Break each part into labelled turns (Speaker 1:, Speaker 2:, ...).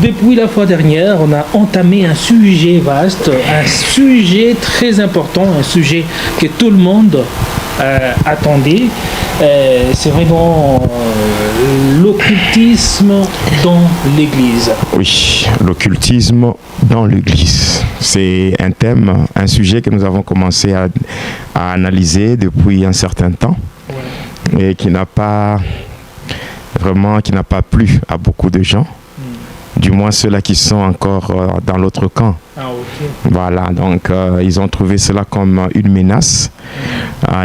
Speaker 1: Depuis la fois dernière, on a entamé un sujet vaste, un sujet très important, un sujet que tout le monde attendait. C'est vraiment l'occultisme dans l'Église.
Speaker 2: Oui, l'occultisme dans l'Église. C'est un thème, un sujet que nous avons commencé à analyser depuis un certain temps et qui n'a pas plu à beaucoup de gens. Du moins ceux-là qui sont encore dans l'autre camp.
Speaker 1: Ah, ok.
Speaker 2: Voilà, donc ils ont trouvé cela comme une menace.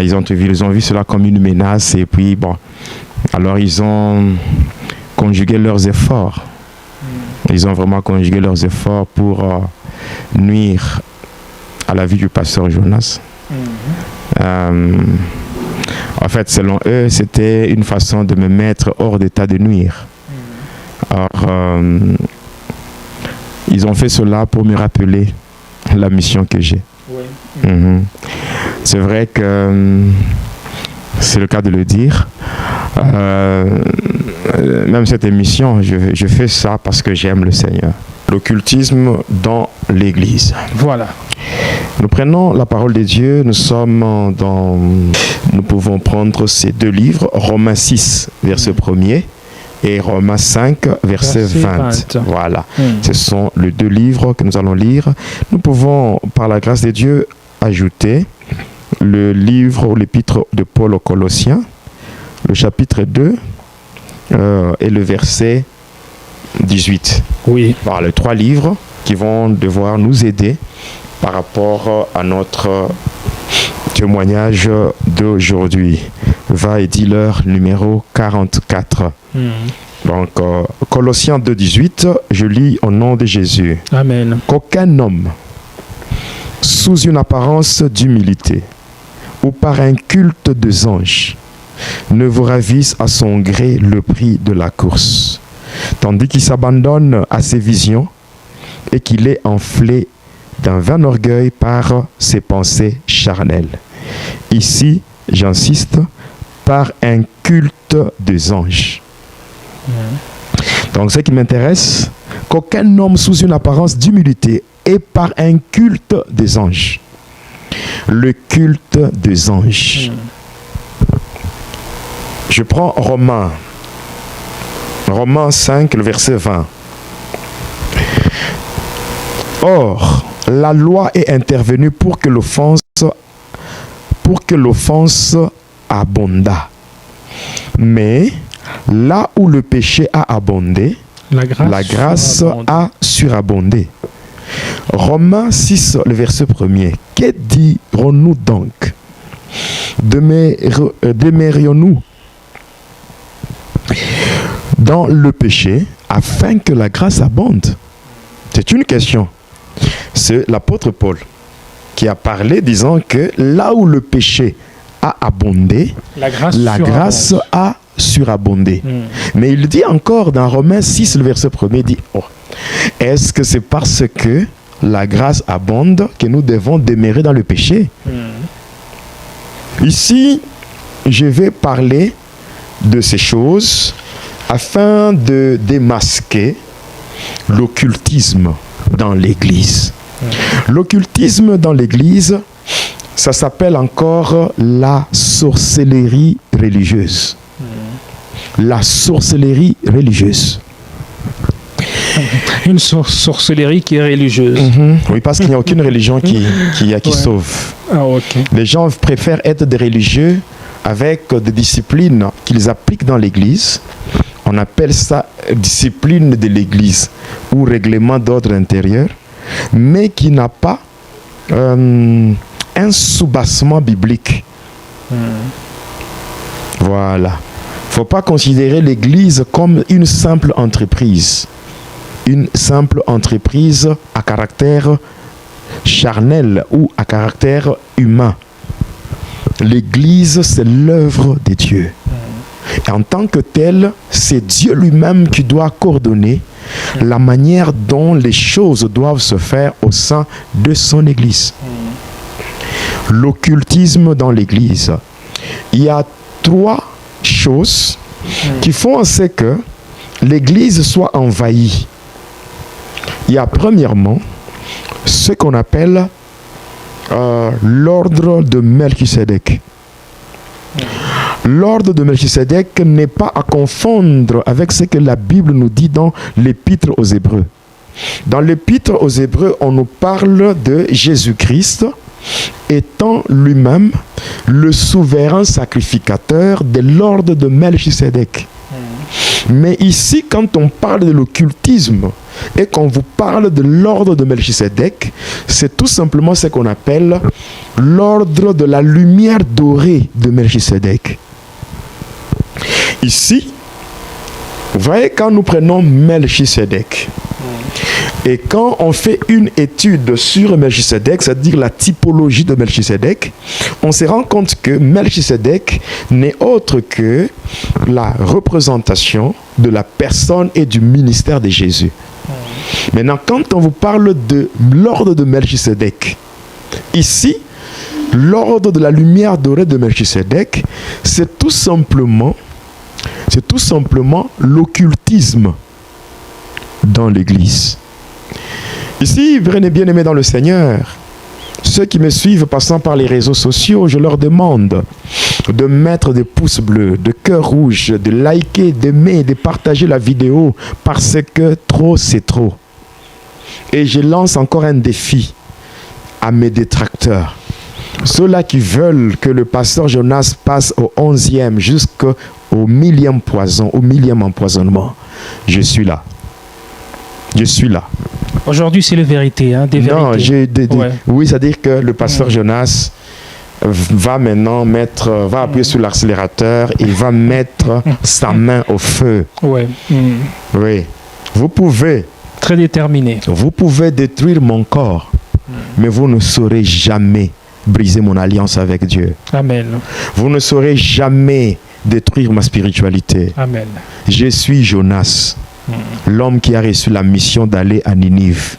Speaker 2: Ils ont vu cela comme une menace et puis bon, alors ils ont conjugué leurs efforts. Ils ont vraiment conjugué leurs efforts pour nuire à la vie du pasteur Jonas. En fait, selon eux, c'était une façon de me mettre hors d'état de nuire. Or, ils ont fait cela pour me rappeler la mission que j'ai. C'est vrai que c'est le cas de le dire. Même cette émission, je fais ça parce que j'aime le Seigneur. L'occultisme dans l'Église.
Speaker 1: Voilà.
Speaker 2: Nous prenons la parole de Dieu, nous pouvons prendre ces deux livres, Romains 6, verset 1er, et Romains 5, verset 20. Voilà. Ce sont les deux livres que nous allons lire. Nous pouvons, par la grâce de Dieu, ajouter le livre ou l'épître de Paul aux Colossiens, le chapitre 2 et le verset 18.
Speaker 1: Oui.
Speaker 2: Voilà, les trois livres qui vont devoir nous aider par rapport à notre témoignage d'aujourd'hui. Va et dis-leur numéro 44. Donc, Colossiens 2,18, je lis au nom de Jésus.
Speaker 1: Amen.
Speaker 2: Qu'aucun homme, sous une apparence d'humilité ou par un culte des anges, ne vous ravisse à son gré le prix de la course, tandis qu'il s'abandonne à ses visions et qu'il est enflé d'un vain orgueil par ses pensées charnelles. Ici, j'insiste, par un culte des anges. Donc, ce qui m'intéresse, qu'aucun homme sous une apparence d'humilité et par un culte des anges. Le culte des anges. Je prends Romains 5, le verset 20. Or, la loi est intervenue pour que l'offense abondât. Mais là où le péché a abondé, la grâce a surabondé. Romains 6, le verset 1er. Que dirons-nous donc? Demeurions-nous dans le péché afin que la grâce abonde? C'est une question. C'est l'apôtre Paul qui a parlé disant que là où le péché a abondé, la grâce a surabondé. Mais il dit encore dans Romains 6, le verset 1er, il dit, est-ce que c'est parce que la grâce abonde que nous devons demeurer dans le péché? Ici, je vais parler de ces choses afin de démasquer l'occultisme dans l'Église. L'occultisme dans l'Église, ça s'appelle encore la sorcellerie religieuse. La sorcellerie religieuse.
Speaker 1: Une sorcellerie qui est religieuse.
Speaker 2: Oui, parce qu'il n'y a aucune religion qui sauve.
Speaker 1: Ah, ok.
Speaker 2: Les gens préfèrent être des religieux avec des disciplines qu'ils appliquent dans l'Église. On appelle ça discipline de l'Église ou règlement d'ordre intérieur, mais qui n'a pas un soubassement biblique. Voilà. Il ne faut pas considérer l'Église comme une simple entreprise. Une simple entreprise à caractère charnel ou à caractère humain. L'Église, c'est l'œuvre de Dieu. Et en tant que tel, c'est Dieu lui-même qui doit coordonner la manière dont les choses doivent se faire au sein de son Église. L'occultisme dans l'Église. Il y a trois choses qui font en sorte que l'Église soit envahie il y a premièrement ce qu'on appelle l'ordre de Melchisédek. L'ordre de Melchisédek n'est pas à confondre avec ce que la Bible nous dit dans l'Épître aux Hébreux. Dans l'Épître aux Hébreux, on nous parle de Jésus-Christ étant lui-même le souverain sacrificateur de l'ordre de Melchisédek. Mais ici, quand on parle de l'occultisme et qu'on vous parle de l'ordre de Melchisédek, c'est tout simplement ce qu'on appelle l'ordre de la lumière dorée de Melchisédek. Ici, vous voyez, quand nous prenons Melchisédek, et quand on fait une étude sur Melchisédek, c'est-à-dire la typologie de Melchisédek, on se rend compte que Melchisédek n'est autre que la représentation de la personne et du ministère de Jésus. Maintenant, quand on vous parle de l'ordre de Melchisédek, ici, l'ordre de la lumière dorée de Melchisédek, c'est tout simplement l'occultisme dans l'Église. Ici, bien aimés dans le Seigneur, ceux qui me suivent passant par les réseaux sociaux, je leur demande de mettre des pouces bleus, de cœurs rouges, de liker, d'aimer, de partager la vidéo parce que trop c'est trop. Et je lance encore un défi à mes détracteurs. Ceux-là qui veulent que le pasteur Jonas passe au 11e jusqu'au 1000e poison, au 1000e empoisonnement. Je suis là. Je suis là.
Speaker 1: Aujourd'hui, c'est la vérité, hein, des vérités.
Speaker 2: Non, oui, c'est-à-dire que le pasteur Jonas va maintenant va appuyer sur l'accélérateur et va mettre sa main au feu.
Speaker 1: Ouais.
Speaker 2: Oui. Vous pouvez.
Speaker 1: Très déterminé.
Speaker 2: Vous pouvez détruire mon corps, mais vous ne saurez jamais briser mon alliance avec Dieu.
Speaker 1: Amen.
Speaker 2: Vous ne saurez jamais détruire ma spiritualité.
Speaker 1: Amen.
Speaker 2: Je suis Jonas. L'homme qui a reçu la mission d'aller à Ninive.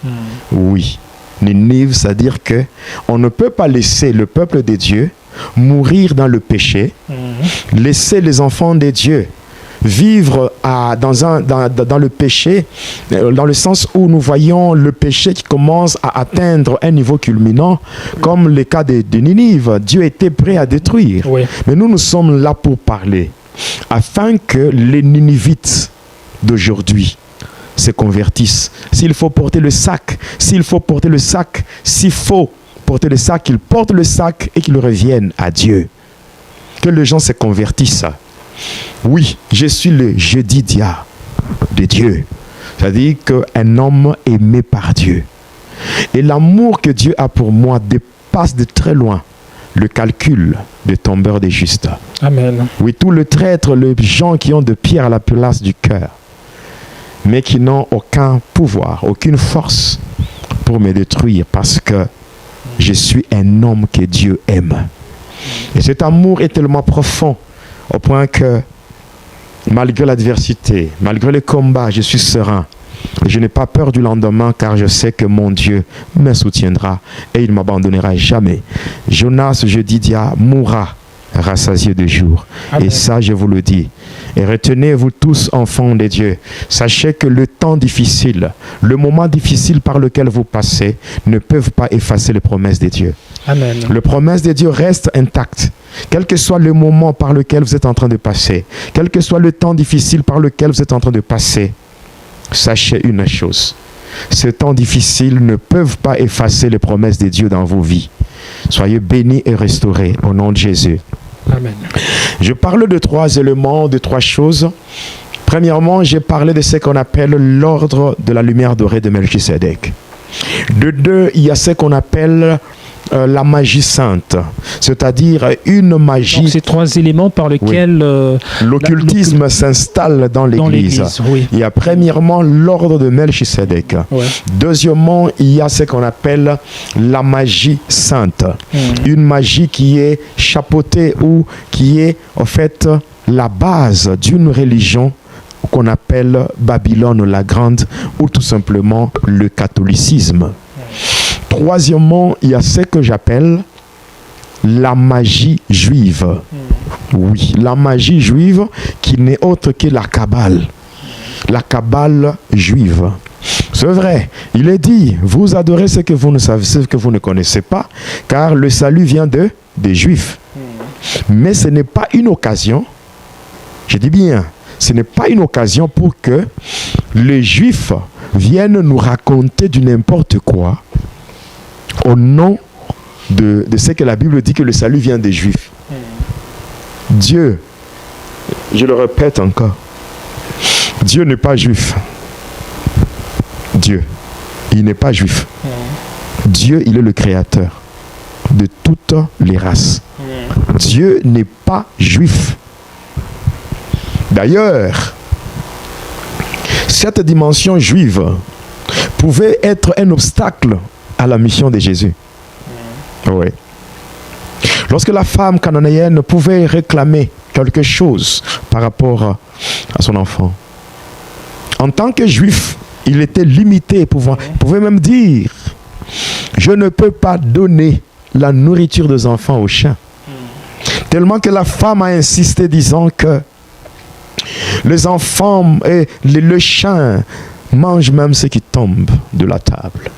Speaker 2: Oui. Ninive, c'est-à-dire que on ne peut pas laisser le peuple de Dieu mourir dans le péché, laisser les enfants de Dieu vivre dans le péché, dans le sens où nous voyons le péché qui commence à atteindre un niveau culminant, comme le cas de Ninive. Dieu était prêt à détruire.
Speaker 1: Oui.
Speaker 2: Mais nous sommes là pour parler, afin que les Ninivites d'aujourd'hui se convertissent. S'il faut porter le sac, s'il faut porter le sac, s'il faut porter le sac, qu'ils portent le sac et qu'ils reviennent à Dieu. Que les gens se convertissent. Oui, je suis le Jedediah de Dieu. C'est-à-dire qu'un homme aimé par Dieu. Et l'amour que Dieu a pour moi dépasse de très loin le calcul des tombeurs des justes.
Speaker 1: Amen.
Speaker 2: Oui, tous les traîtres, les gens qui ont de pierre à la place du cœur, mais qui n'ont aucun pouvoir, aucune force pour me détruire, parce que je suis un homme que Dieu aime. Et cet amour est tellement profond, au point que malgré l'adversité, malgré les combats, je suis serein. Et je n'ai pas peur du lendemain, car je sais que mon Dieu me soutiendra et il ne m'abandonnera jamais. Jonas, Jedediah, mourra rassasié de jour. Amen. Et ça, je vous le dis. Et retenez-vous tous, enfants de Dieu. Sachez que le temps difficile, le moment difficile par lequel vous passez, ne peuvent pas effacer les promesses de Dieu.
Speaker 1: Amen.
Speaker 2: Les promesses de Dieu restent intactes. Quel que soit le moment par lequel vous êtes en train de passer, quel que soit le temps difficile par lequel vous êtes en train de passer, sachez une chose. Ces temps difficiles ne peuvent pas effacer les promesses de Dieu dans vos vies. Soyez bénis et restaurés au nom de Jésus.
Speaker 1: Amen.
Speaker 2: Je parle de 3 éléments, de 3 choses. Premièrement, j'ai parlé de ce qu'on appelle l'ordre de la lumière dorée de Melchisédek. De 2, il y a ce qu'on appelle la magie sainte, c'est-à-dire une magie...
Speaker 1: Donc, ces 3 éléments par lesquels...
Speaker 2: l'occultisme s'installe dans l'Église.
Speaker 1: Oui.
Speaker 2: Il y a premièrement l'ordre de Melchisédek.
Speaker 1: Ouais.
Speaker 2: Deuxièmement, il y a ce qu'on appelle la magie sainte. Une magie qui est chapeautée ou qui est en fait la base d'une religion qu'on appelle Babylone la Grande ou tout simplement le catholicisme. Troisièmement, il y a ce que j'appelle la magie juive. Oui, la magie juive qui n'est autre que la Kabbale. La Kabbale juive. C'est vrai. Il est dit, vous adorez ce que vous ne savez, ce que vous ne connaissez pas, car le salut vient des Juifs. Mais ce n'est pas une occasion, je dis bien, ce n'est pas une occasion pour que les Juifs viennent nous raconter du n'importe quoi au nom de ce que la Bible dit que le salut vient des Juifs. Dieu, je le répète encore, Dieu n'est pas juif. Dieu, il n'est pas juif. Dieu, il est le créateur de toutes les races. Dieu n'est pas juif. D'ailleurs, cette dimension juive pouvait être un obstacle à la mission de Jésus. Oui. Lorsque la femme cananéenne pouvait réclamer quelque chose par rapport à son enfant, en tant que juif, il était limité, pouvait même dire, je ne peux pas donner la nourriture des enfants aux chiens. Tellement que la femme a insisté disant que les enfants et le chien mangent même ce qui tombe de la table.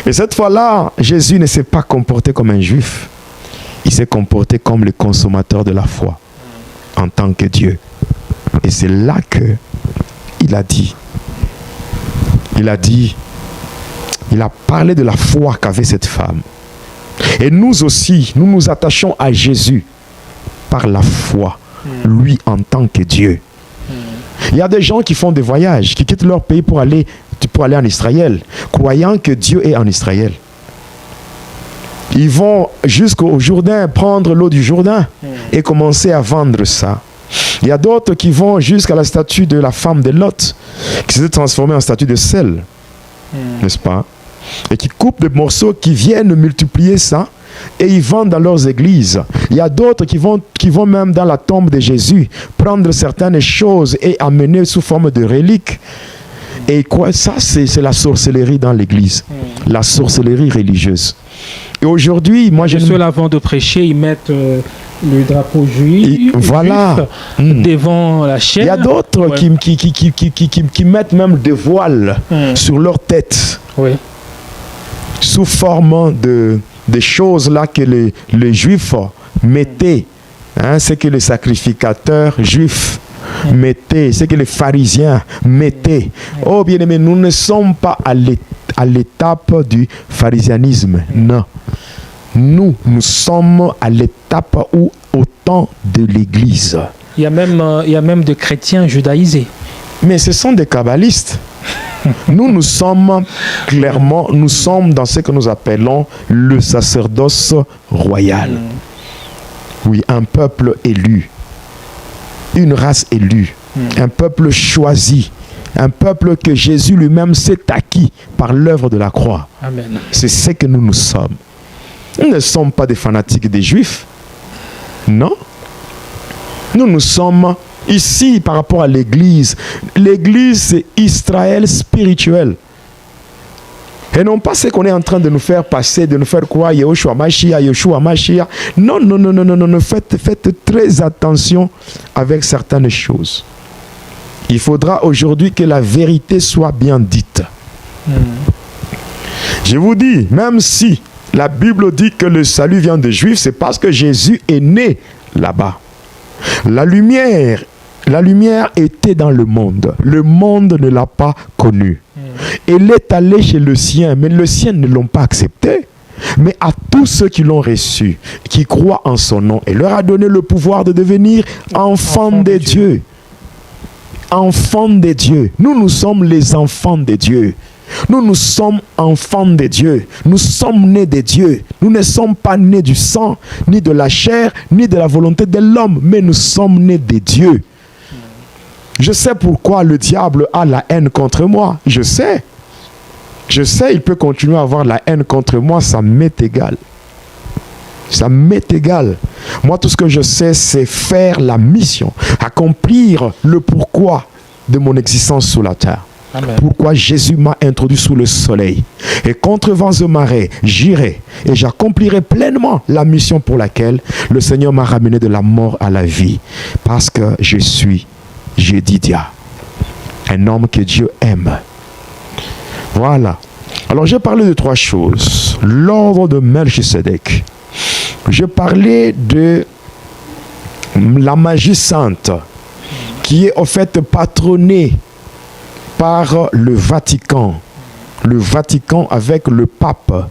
Speaker 2: Et cette fois-là, Jésus ne s'est pas comporté comme un juif. Il s'est comporté comme le consommateur de la foi en tant que Dieu. Et c'est là que il a parlé de la foi qu'avait cette femme. Et nous aussi, nous nous attachons à Jésus par la foi, lui en tant que Dieu. Il y a des gens qui font des voyages, qui quittent leur pays pour aller en Israël, croyant que Dieu est en Israël. Ils vont jusqu'au Jourdain, prendre l'eau du Jourdain et commencer à vendre ça. Il y a d'autres qui vont jusqu'à la statue de la femme de Lot, qui s'est transformée en statue de sel, n'est-ce pas? Et qui coupent des morceaux, qui viennent multiplier ça, et ils vendent dans leurs églises. Il y a d'autres qui vont même dans la tombe de Jésus, prendre certaines choses et amener sous forme de reliques. Et quoi, ça c'est la sorcellerie dans l'église, la sorcellerie religieuse. Et aujourd'hui, moi je...
Speaker 1: Ceux avant de prêcher, ils mettent le drapeau juif,
Speaker 2: voilà.
Speaker 1: Devant la chaîne.
Speaker 2: Il y a d'autres qui mettent même des voiles sur leur tête, sous forme des choses là que les juifs mettaient, c'est que les sacrificateurs juifs mettaient, c'est que les pharisiens mettaient. Oh bien aimé, nous ne sommes pas à l'étape du pharisianisme, non. Nous sommes à l'étape où au temps de l'Église.
Speaker 1: Il y a même des chrétiens judaïsés.
Speaker 2: Mais ce sont des kabbalistes. Nous sommes clairement, nous sommes dans ce que nous appelons le sacerdoce royal. Oui, un peuple élu, une race élue, un peuple choisi, un peuple que Jésus lui-même s'est acquis par l'œuvre de la croix.
Speaker 1: Amen.
Speaker 2: C'est ce que nous sommes. Nous ne sommes pas des fanatiques des Juifs. Non. Nous sommes ici par rapport à l'Église. L'Église, c'est Israël spirituel. Et non pas ce qu'on est en train de nous faire passer, de nous faire croire Yeshua Mashiach. Non. Faites très attention avec certaines choses. Il faudra aujourd'hui que la vérité soit bien dite. Je vous dis, même si la Bible dit que le salut vient des Juifs, c'est parce que Jésus est né là-bas. La lumière était dans le monde. Le monde ne l'a pas connu. Elle est allée chez le sien, mais le sien ne l'ont pas accepté. Mais à tous ceux qui l'ont reçu, qui croient en son nom, il leur a donné le pouvoir de devenir enfants de Dieu. Enfants de Dieu. Nous sommes les enfants de Dieu. Nous sommes enfants de Dieu. Nous sommes nés de Dieu. Nous ne sommes pas nés du sang, ni de la chair, ni de la volonté de l'homme, mais nous sommes nés de Dieu. Je sais pourquoi le diable a la haine contre moi. Je sais, il peut continuer à avoir la haine contre moi, ça m'est égal. Ça m'est égal. Moi, tout ce que je sais, c'est faire la mission, accomplir le pourquoi de mon existence sur la terre. Amen. Pourquoi Jésus m'a introduit sous le soleil. Et contre vents et marées, j'irai et j'accomplirai pleinement la mission pour laquelle le Seigneur m'a ramené de la mort à la vie. Parce que je suis Jédidia, un homme que Dieu aime. Voilà. Alors, j'ai parlé de 3 choses. L'ordre de Melchisédek. Je parlais de la magie sainte, qui est en fait patronnée par le Vatican. Le Vatican avec le pape,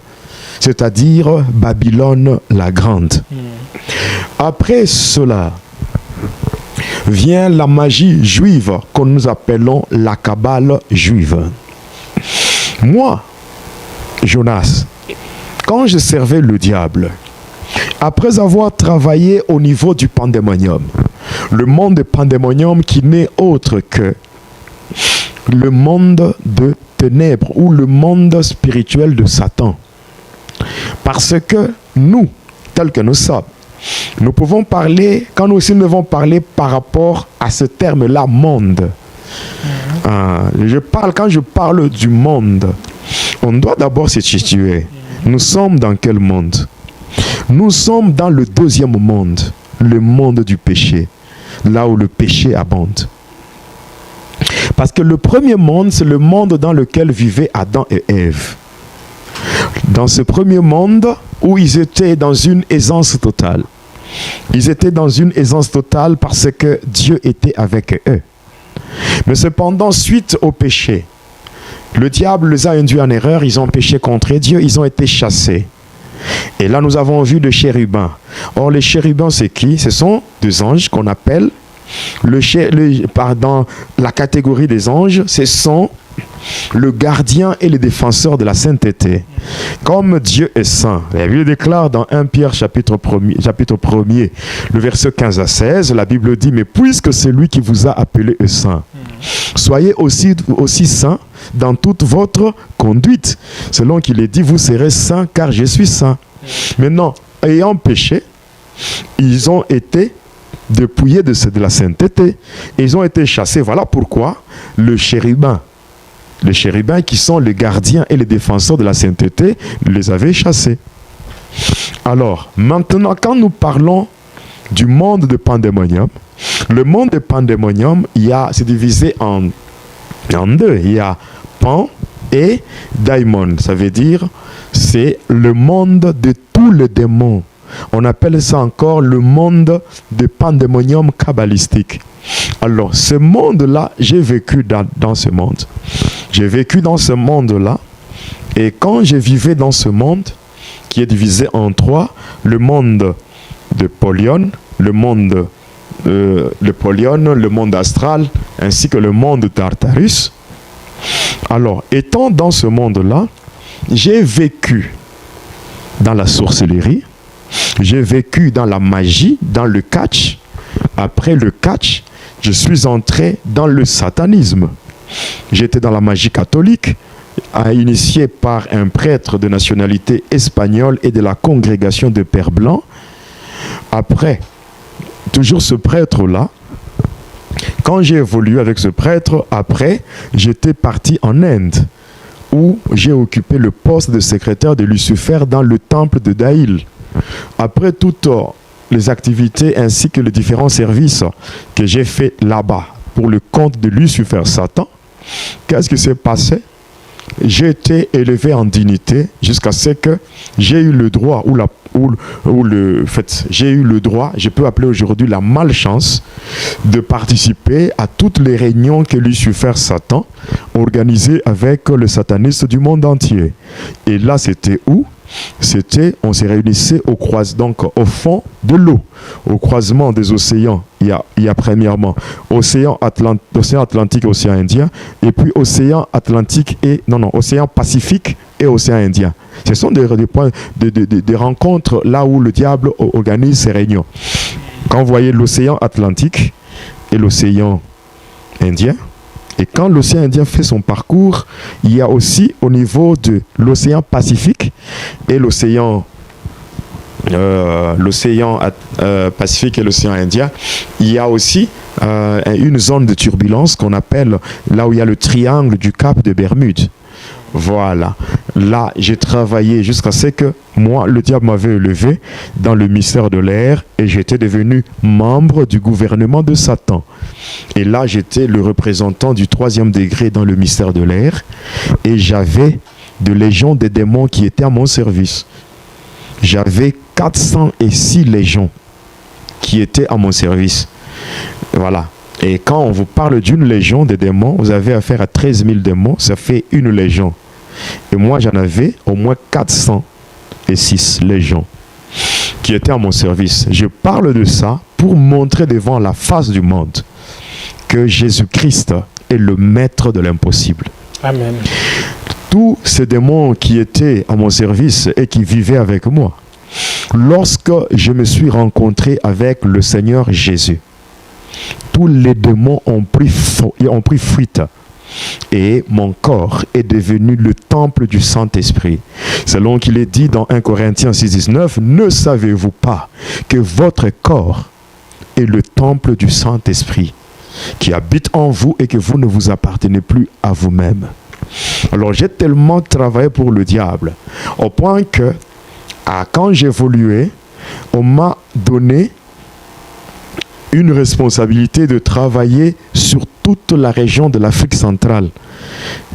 Speaker 2: c'est-à-dire Babylone la Grande. Après cela, vient la magie juive, que nous appelons la Kabbale juive. Moi, Jonas, quand je servais le diable, après avoir travaillé au niveau du pandémonium, le monde du pandémonium qui n'est autre que le monde de ténèbres ou le monde spirituel de Satan. Parce que nous, tels que nous sommes, nous pouvons parler, quand nous aussi devons parler par rapport à ce terme-là, monde. Quand je parle du monde, on doit d'abord se situer. Nous sommes dans quel monde? Nous sommes dans le 2e monde, le monde du péché, là où le péché abonde. Parce que le premier monde, c'est le monde dans lequel vivaient Adam et Ève. Dans ce premier monde où ils étaient dans une aisance totale. Ils étaient dans une aisance totale parce que Dieu était avec eux. Mais cependant, suite au péché, le diable les a induits en erreur, ils ont péché contre Dieu, ils ont été chassés. Et là, nous avons vu le chérubin. Or, les chérubins, c'est qui? Ce sont des anges qu'on appelle, dans la catégorie des anges, ce sont le gardien et le défenseur de la sainteté. Comme Dieu est saint. La Bible déclare dans 1 Pierre chapitre 1er, le verset 15 à 16, la Bible dit, mais puisque c'est lui qui vous a appelé saint, soyez aussi saints dans toute votre conduite. Selon qu'il est dit, vous serez saints car je suis saint. Maintenant, ayant péché, ils ont été dépouillés de la sainteté. Ils ont été chassés. Voilà pourquoi les chérubins qui sont les gardiens et les défenseurs de la sainteté, les avaient chassés. Alors, maintenant, quand nous parlons du monde de pandémonium, le monde de pandémonium, c'est divisé en 2. Il y a Pan et Daimon. Ça veut dire, c'est le monde de tous les démons. On appelle ça encore le monde de pandémonium kabbalistique. Alors, ce monde-là, j'ai vécu dans ce monde. J'ai vécu dans ce monde-là. Et quand je vivais dans ce monde, qui est divisé en 3, le monde de Polion, le monde astral, ainsi que le monde de Tartarus. Alors, étant dans ce monde-là, j'ai vécu dans la sorcellerie, j'ai vécu dans la magie, dans le catch. Après le catch, je suis entré dans le satanisme. J'étais dans la magie catholique, initié par un prêtre de nationalité espagnole et de la congrégation de Pères Blancs. Après, toujours ce prêtre-là, quand j'ai évolué avec ce prêtre, après, j'étais parti en Inde, où j'ai occupé le poste de secrétaire de Lucifer dans le temple de Daïl. Après toutes les activités ainsi que les différents services que j'ai fait là-bas pour le compte de Lucifer Satan, qu'est-ce qui s'est passé? J'ai été élevé en dignité jusqu'à ce que j'ai eu le droit j'ai eu le droit, je peux appeler aujourd'hui la malchance, de participer à toutes les réunions que Lucifer Satan organisait avec les satanistes du monde entier. Et là, c'était où? On se réunissait donc au fond de l'eau, au croisement des océans. Il y a premièrement océan Atlantique et océan Indien, et puis océan Pacifique et océan Indien. Ce sont des points des rencontres là où le diable organise ses réunions. Quand vous voyez l'océan Atlantique et l'océan Indien, et quand l'océan Indien fait son parcours, il y a aussi au niveau de l'océan Pacifique et l'océan Pacifique et l'océan Indien, il y a aussi une zone de turbulence qu'on appelle là où il y a le triangle du Cap de Bermude. Voilà. Là, j'ai travaillé jusqu'à ce que moi, le diable m'avait élevé dans le mystère de l'air et j'étais devenu membre du gouvernement de Satan. Et là, j'étais le représentant du 3e degré dans le mystère de l'air et j'avais de légions des démons qui étaient à mon service. J'avais 406 légions qui étaient à mon service. Voilà. Et quand on vous parle d'une légion des démons, vous avez affaire à 13 000 démons, ça fait une légion. Et moi, j'en avais au moins 406 légions qui étaient à mon service. Je parle de ça pour montrer devant la face du monde que Jésus-Christ est le maître de l'impossible.
Speaker 1: Amen.
Speaker 2: Tous ces démons qui étaient à mon service et qui vivaient avec moi, lorsque je me suis rencontré avec le Seigneur Jésus, tous les démons ont pris fuite et mon corps est devenu le temple du Saint-Esprit. Selon qu'il est dit dans 1 Corinthiens 6,19, ne savez-vous pas que votre corps est le temple du Saint-Esprit qui habite en vous et que vous ne vous appartenez plus à vous-même. Alors j'ai tellement travaillé pour le diable au point que quand j'évoluais, on m'a donné une responsabilité de travailler sur toute la région de l'Afrique centrale,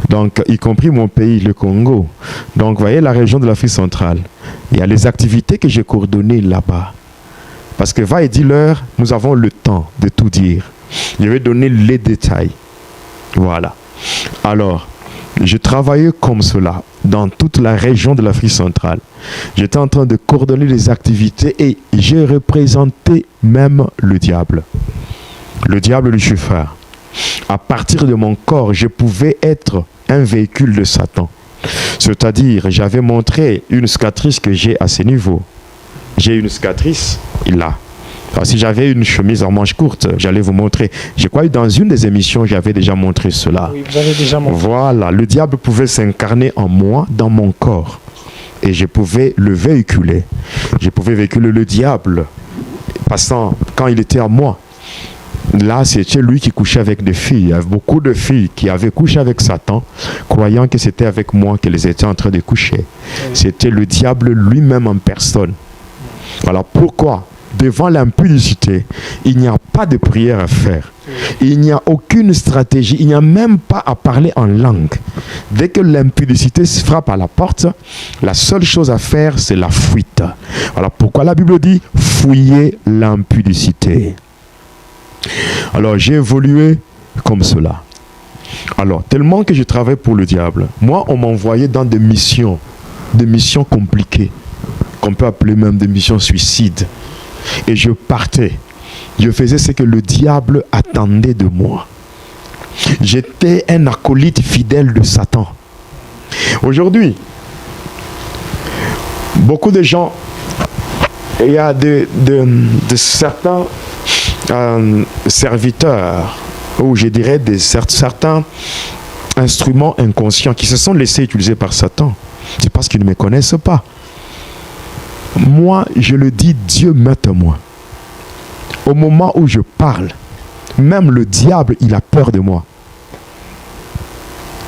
Speaker 2: donc y compris mon pays, le Congo. Donc vous voyez la région de l'Afrique centrale, il y a les activités que j'ai coordonnées là-bas. Parce que va et dis-leur, nous avons le temps de tout dire. Je vais donner les détails. Voilà. Alors, je travaillais comme cela dans toute la région de l'Afrique centrale. J'étais en train de coordonner les activités et j'ai représenté même le diable Lucifer. À partir de mon corps, je pouvais être un véhicule de Satan. C'est-à-dire, j'avais montré une cicatrice que j'ai à ce niveau. J'ai une cicatrice là. Alors, si j'avais une chemise en manches courtes, j'allais vous montrer. Je crois que dans une des émissions, j'avais déjà montré cela.
Speaker 1: Oui, vous avez déjà montré.
Speaker 2: Voilà, le diable pouvait s'incarner en moi, dans mon corps. Et je pouvais le véhiculer. Je pouvais véhiculer le diable, passant quand il était à moi. Là, c'était lui qui couchait avec des filles. Il y avait beaucoup de filles qui avaient couché avec Satan, croyant que c'était avec moi qu'elles étaient en train de coucher. Oui. C'était le diable lui-même en personne. Voilà pourquoi, devant l'impudicité, il n'y a pas de prière à faire. Il n'y a aucune stratégie. Il n'y a même pas à parler en langue. Dès que l'impudicité se frappe à la porte, la seule chose à faire, c'est la fuite. Voilà pourquoi la Bible dit « fouillez l'impudicité ». Alors, j'ai évolué comme cela. Alors, tellement que je travaille pour le diable, moi, on m'envoyait dans des missions compliquées, qu'on peut appeler même des missions suicides. Et je partais. Je faisais ce que le diable attendait de moi. J'étais un acolyte fidèle de Satan. Aujourd'hui, beaucoup de gens, il y a de certains serviteurs, ou je dirais certains instruments inconscients qui se sont laissés utiliser par Satan. C'est parce qu'ils ne me connaissent pas. Moi, je le dis, Dieu m'aide à moi. Au moment où je parle, même le diable, il a peur de moi.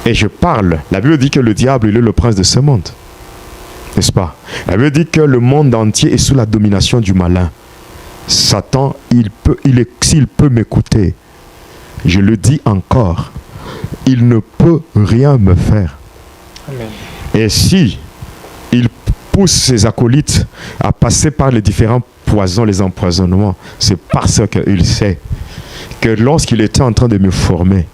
Speaker 2: Et je parle. La Bible dit que le diable, il est le prince de ce monde. N'est-ce pas? La Bible dit que le monde entier est sous la domination du malin. Satan, s'il peut m'écouter, je le dis encore, il ne peut rien me faire. Amen. Et si il pousse ses acolytes à passer par les différents poisons, les empoisonnements, c'est parce qu'il sait que lorsqu'il était en train de me former,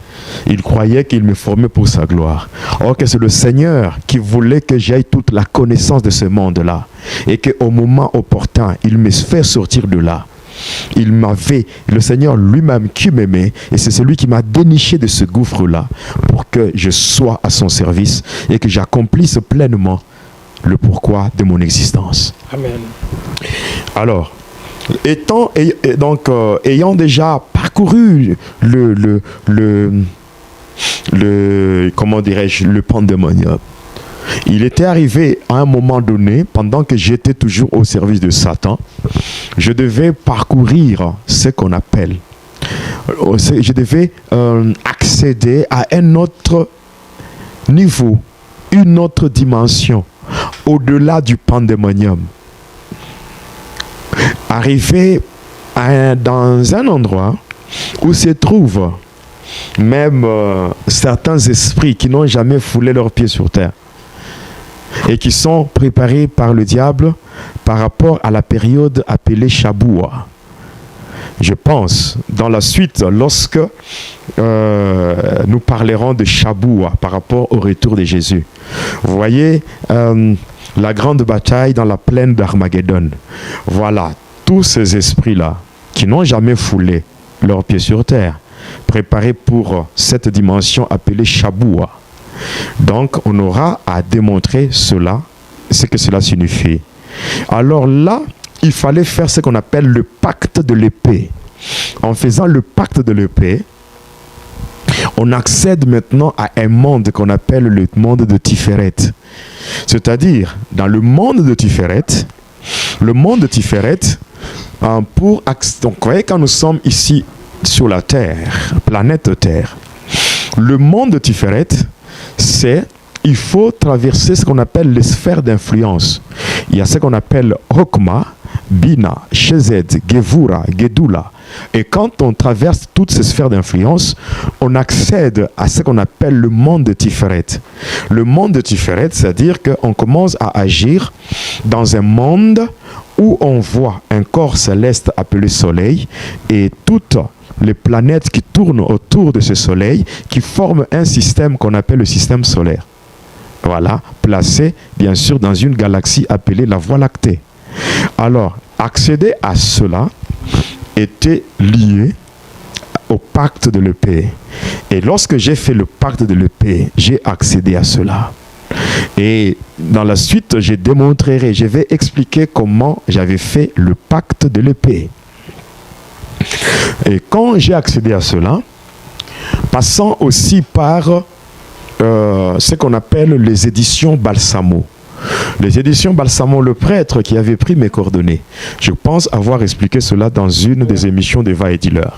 Speaker 2: il croyait qu'il me formait pour sa gloire. Or que c'est le Seigneur qui voulait que j'aie toute la connaissance de ce monde-là. Et qu'au moment opportun, il me fait sortir de là. Il m'avait, le Seigneur lui-même qui m'aimait, et c'est celui qui m'a déniché de ce gouffre-là pour que je sois à son service et que j'accomplisse pleinement le pourquoi de mon existence. Amen. Alors, ayant déjà parcouru comment dirais-je, le pandémonium, il était arrivé à un moment donné, pendant que j'étais toujours au service de Satan, je devais parcourir ce qu'on appelle, je devais accéder à un autre niveau, une autre dimension, au-delà du pandémonium. Arriver dans un endroit où se trouvent même certains esprits qui n'ont jamais foulé leurs pieds sur terre et qui sont préparés par le diable par rapport à la période appelée Shaboua. Je pense, dans la suite, lorsque nous parlerons de Shaboua par rapport au retour de Jésus. Vous voyez la grande bataille dans la plaine d'Armageddon. Voilà, tous ces esprits-là qui n'ont jamais foulé leurs pieds sur terre, préparés pour cette dimension appelée Shaboua. Donc, on aura à démontrer cela, ce que cela signifie. Alors là, il fallait faire ce qu'on appelle le pacte de l'épée. En faisant le pacte de l'épée, on accède maintenant à un monde qu'on appelle le monde de Tiferet. C'est-à-dire, dans le monde de Tiferet, donc vous voyez, quand nous sommes ici sur la Terre, planète Terre, le monde de Tiferet, il faut traverser ce qu'on appelle les sphères d'influence. Il y a ce qu'on appelle Hokma, Bina, Shezed, Gevura, Gedula. Et quand on traverse toutes ces sphères d'influence, on accède à ce qu'on appelle le monde de Tiferet. Le monde de Tiferet, c'est-à-dire qu'on commence à agir dans un monde où on voit un corps céleste appelé Soleil et toutes les planètes qui tournent autour de ce Soleil qui forment un système qu'on appelle le système solaire. Voilà, placé bien sûr dans une galaxie appelée la Voie lactée. Alors, accéder à cela était lié au pacte de l'épée. Et lorsque j'ai fait le pacte de l'épée, j'ai accédé à cela. Et dans la suite, je démontrerai, je vais expliquer comment j'avais fait le pacte de l'épée. Et quand j'ai accédé à cela, passant aussi par ce qu'on appelle les éditions Balsamo. Les éditions Balsamo, le prêtre qui avait pris mes coordonnées. Je pense avoir expliqué cela dans une des émissions d'Eva et Diller.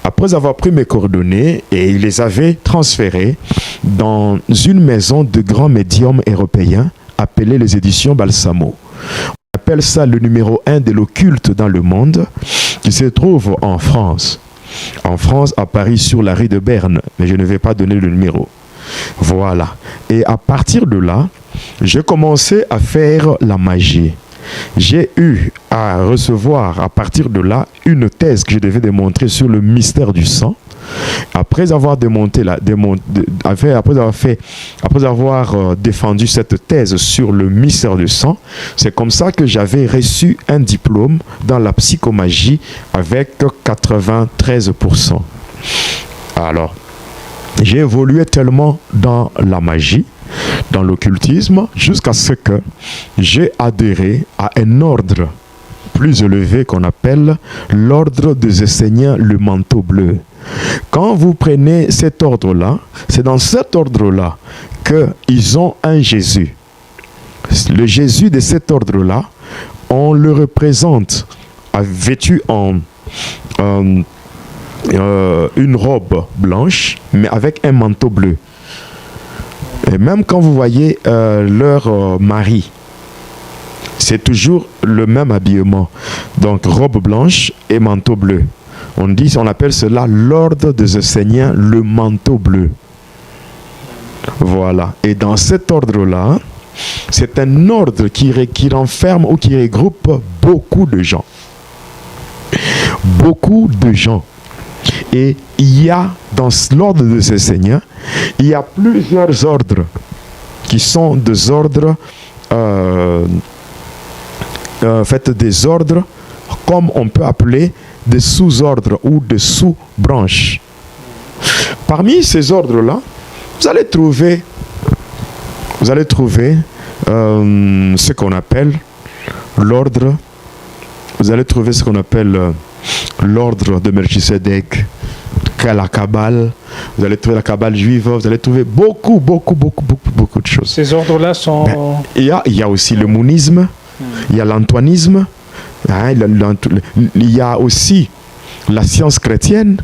Speaker 2: Après avoir pris mes coordonnées, et il les avait transférées dans une maison de grands médiums européens appelée les éditions Balsamo. On appelle ça le numéro 1 de l'occulte dans le monde, qui se trouve en France. En France, à Paris, sur la rue de Berne, mais je ne vais pas donner le numéro. Voilà. Et à partir de là, j'ai commencé à faire la magie. J'ai eu à recevoir à partir de là une thèse que je devais démontrer sur le mystère du sang. Après avoir défendu cette thèse sur le mystère du sang, c'est comme ça que j'avais reçu un diplôme dans la psychomagie avec 93%. Alors, j'ai évolué tellement dans la magie, dans l'occultisme, jusqu'à ce que j'ai adhéré à un ordre plus élevé qu'on appelle l'ordre des enseignants le manteau bleu. Quand vous prenez cet ordre-là, c'est dans cet ordre-là qu'ils ont un Jésus. Le Jésus de cet ordre-là, on le représente vêtu en une robe blanche, mais avec un manteau bleu. Et même quand vous voyez leur mari, c'est toujours le même habillement. Donc robe blanche et manteau bleu. On appelle cela l'ordre des enseignants, le manteau bleu. Voilà. Et dans cet ordre-là, c'est un ordre qui renferme ou qui regroupe beaucoup de gens. Beaucoup de gens. Et il y a dans l'ordre de ces enseignants, il y a plusieurs ordres qui sont des ordres, des ordres comme on peut appeler des sous-ordres ou des sous-branches. Parmi ces ordres-là, vous allez trouver ce qu'on appelle l'ordre. Vous allez trouver ce qu'on appelle l'ordre de Melchisedec, la Kabbale. Vous allez trouver la Kabbale juive. Vous allez trouver beaucoup de choses.
Speaker 1: Ces ordres-là sont...
Speaker 2: Il y a aussi le mounisme, il y a l'antoinisme, il y a aussi la science chrétienne,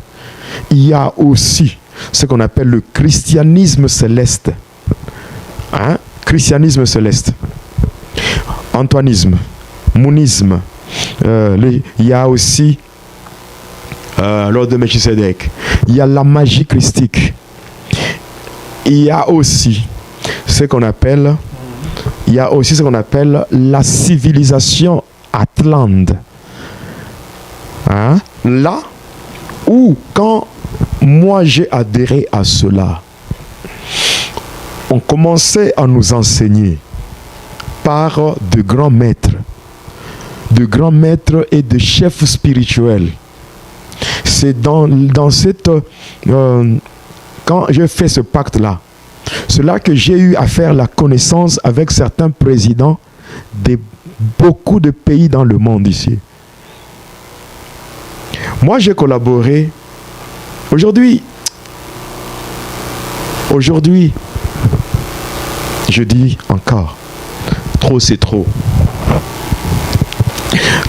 Speaker 2: il y a aussi ce qu'on appelle le christianisme céleste. christianisme céleste, antoinisme, monisme, il y a aussi l'ordre de Melchisedec, il y a la magie christique, il y a aussi ce qu'on appelle la civilisation atlante. Hein? Là où, quand moi j'ai adhéré à cela, on commençait à nous enseigner par de grands maîtres et de chefs spirituels. C'est dans cette... quand j'ai fait ce pacte-là, c'est là que j'ai eu à faire la connaissance avec certains présidents de beaucoup de pays dans le monde ici. Moi, j'ai collaboré. Aujourd'hui, je dis encore, trop c'est trop.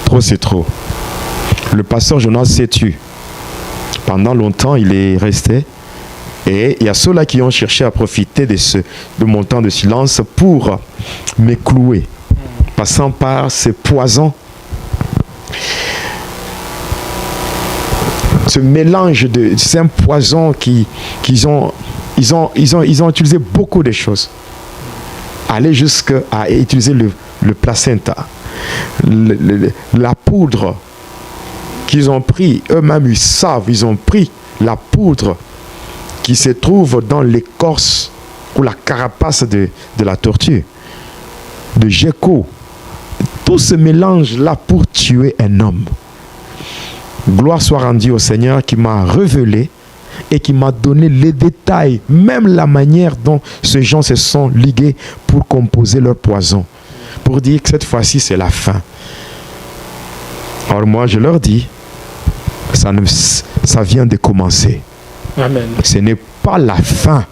Speaker 2: Trop c'est trop. Le pasteur Jonas s'est tué. Pendant longtemps, il est resté. Et il y a ceux-là qui ont cherché à profiter de mon temps de silence pour me clouer, passant par ces poisons. Ce mélange de ces poisons ils ont utilisé beaucoup de choses. Aller jusqu'à utiliser le placenta, la poudre qu'ils ont pris, eux-mêmes ils savent, ils ont pris la poudre qui se trouve dans l'écorce ou la carapace de la tortue, de gecko. Tout ce mélange-là pour tuer un homme. Gloire soit rendue au Seigneur qui m'a révélé et qui m'a donné les détails, même la manière dont ces gens se sont ligués pour composer leur poison, pour dire que cette fois-ci c'est la fin. Alors moi je leur dis, ça vient de commencer.
Speaker 1: Amen.
Speaker 2: Ce n'est pas la fin,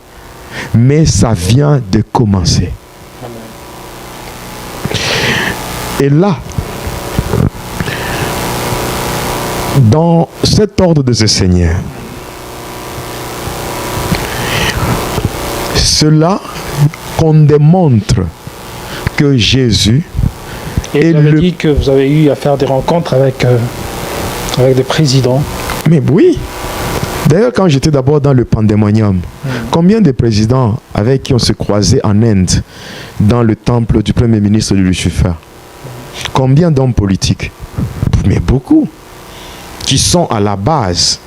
Speaker 2: mais ça vient de commencer.
Speaker 1: Amen.
Speaker 2: Et là, dans cet ordre de ce Seigneur, cela qu'on démontre que Jésus
Speaker 1: et vous avez dit que vous avez eu à faire des rencontres avec des présidents.
Speaker 2: Mais oui. D'ailleurs, quand j'étais d'abord dans le pandémonium, combien de présidents avec qui on se croisait en Inde, dans le temple du premier ministre de Lucifer? Combien d'hommes politiques? Mais beaucoup. Qui sont à la base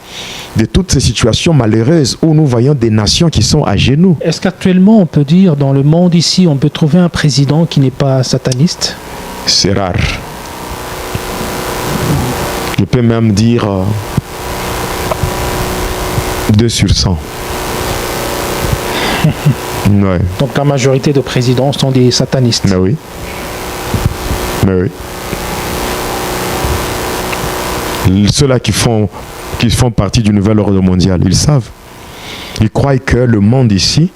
Speaker 2: de toutes ces situations malheureuses où nous voyons des nations qui sont à genoux.
Speaker 1: Est-ce qu'actuellement, on peut dire, dans le monde ici, on peut trouver un président qui n'est pas sataniste?
Speaker 2: C'est rare. Je peux même dire 2 sur 100. Ouais.
Speaker 1: Donc la majorité de présidents sont des satanistes.
Speaker 2: Mais oui. Mais oui. Ceux-là qui font partie du nouvel ordre mondial, ils savent. Ils croient que le monde ici,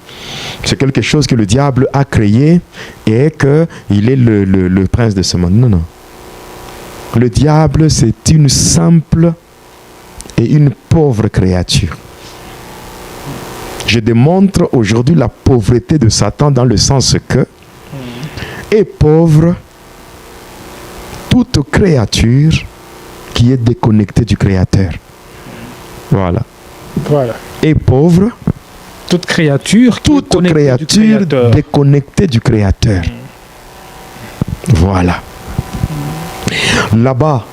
Speaker 2: c'est quelque chose que le diable a créé et qu'il est le prince de ce monde. Non, non. Le diable, c'est une simple et une pauvre créature. Je démontre aujourd'hui la pauvreté de Satan dans le sens que est pauvre toute créature qui est déconnectée du Créateur. Voilà.
Speaker 1: Voilà.
Speaker 2: Et pauvre
Speaker 1: toute créature
Speaker 2: déconnectée du Créateur. Voilà. Là-bas,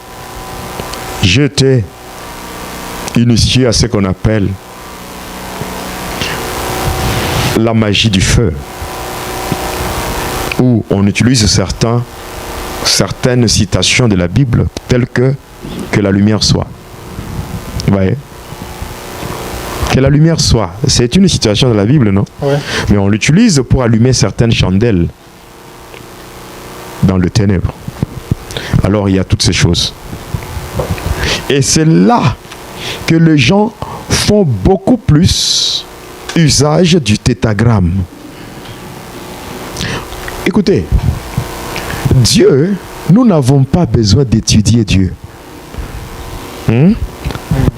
Speaker 2: j'étais initié à ce qu'on appelle la magie du feu, où on utilise certaines citations de la Bible telles que la lumière soit. Vous voyez? Que la lumière soit. C'est une citation de la Bible, non?
Speaker 1: Ouais.
Speaker 2: Mais on l'utilise pour allumer certaines chandelles dans le ténèbre. Alors il y a toutes ces choses. Et c'est là que les gens font beaucoup plus usage du tétragramme. Écoutez, Dieu, nous n'avons pas besoin d'étudier Dieu.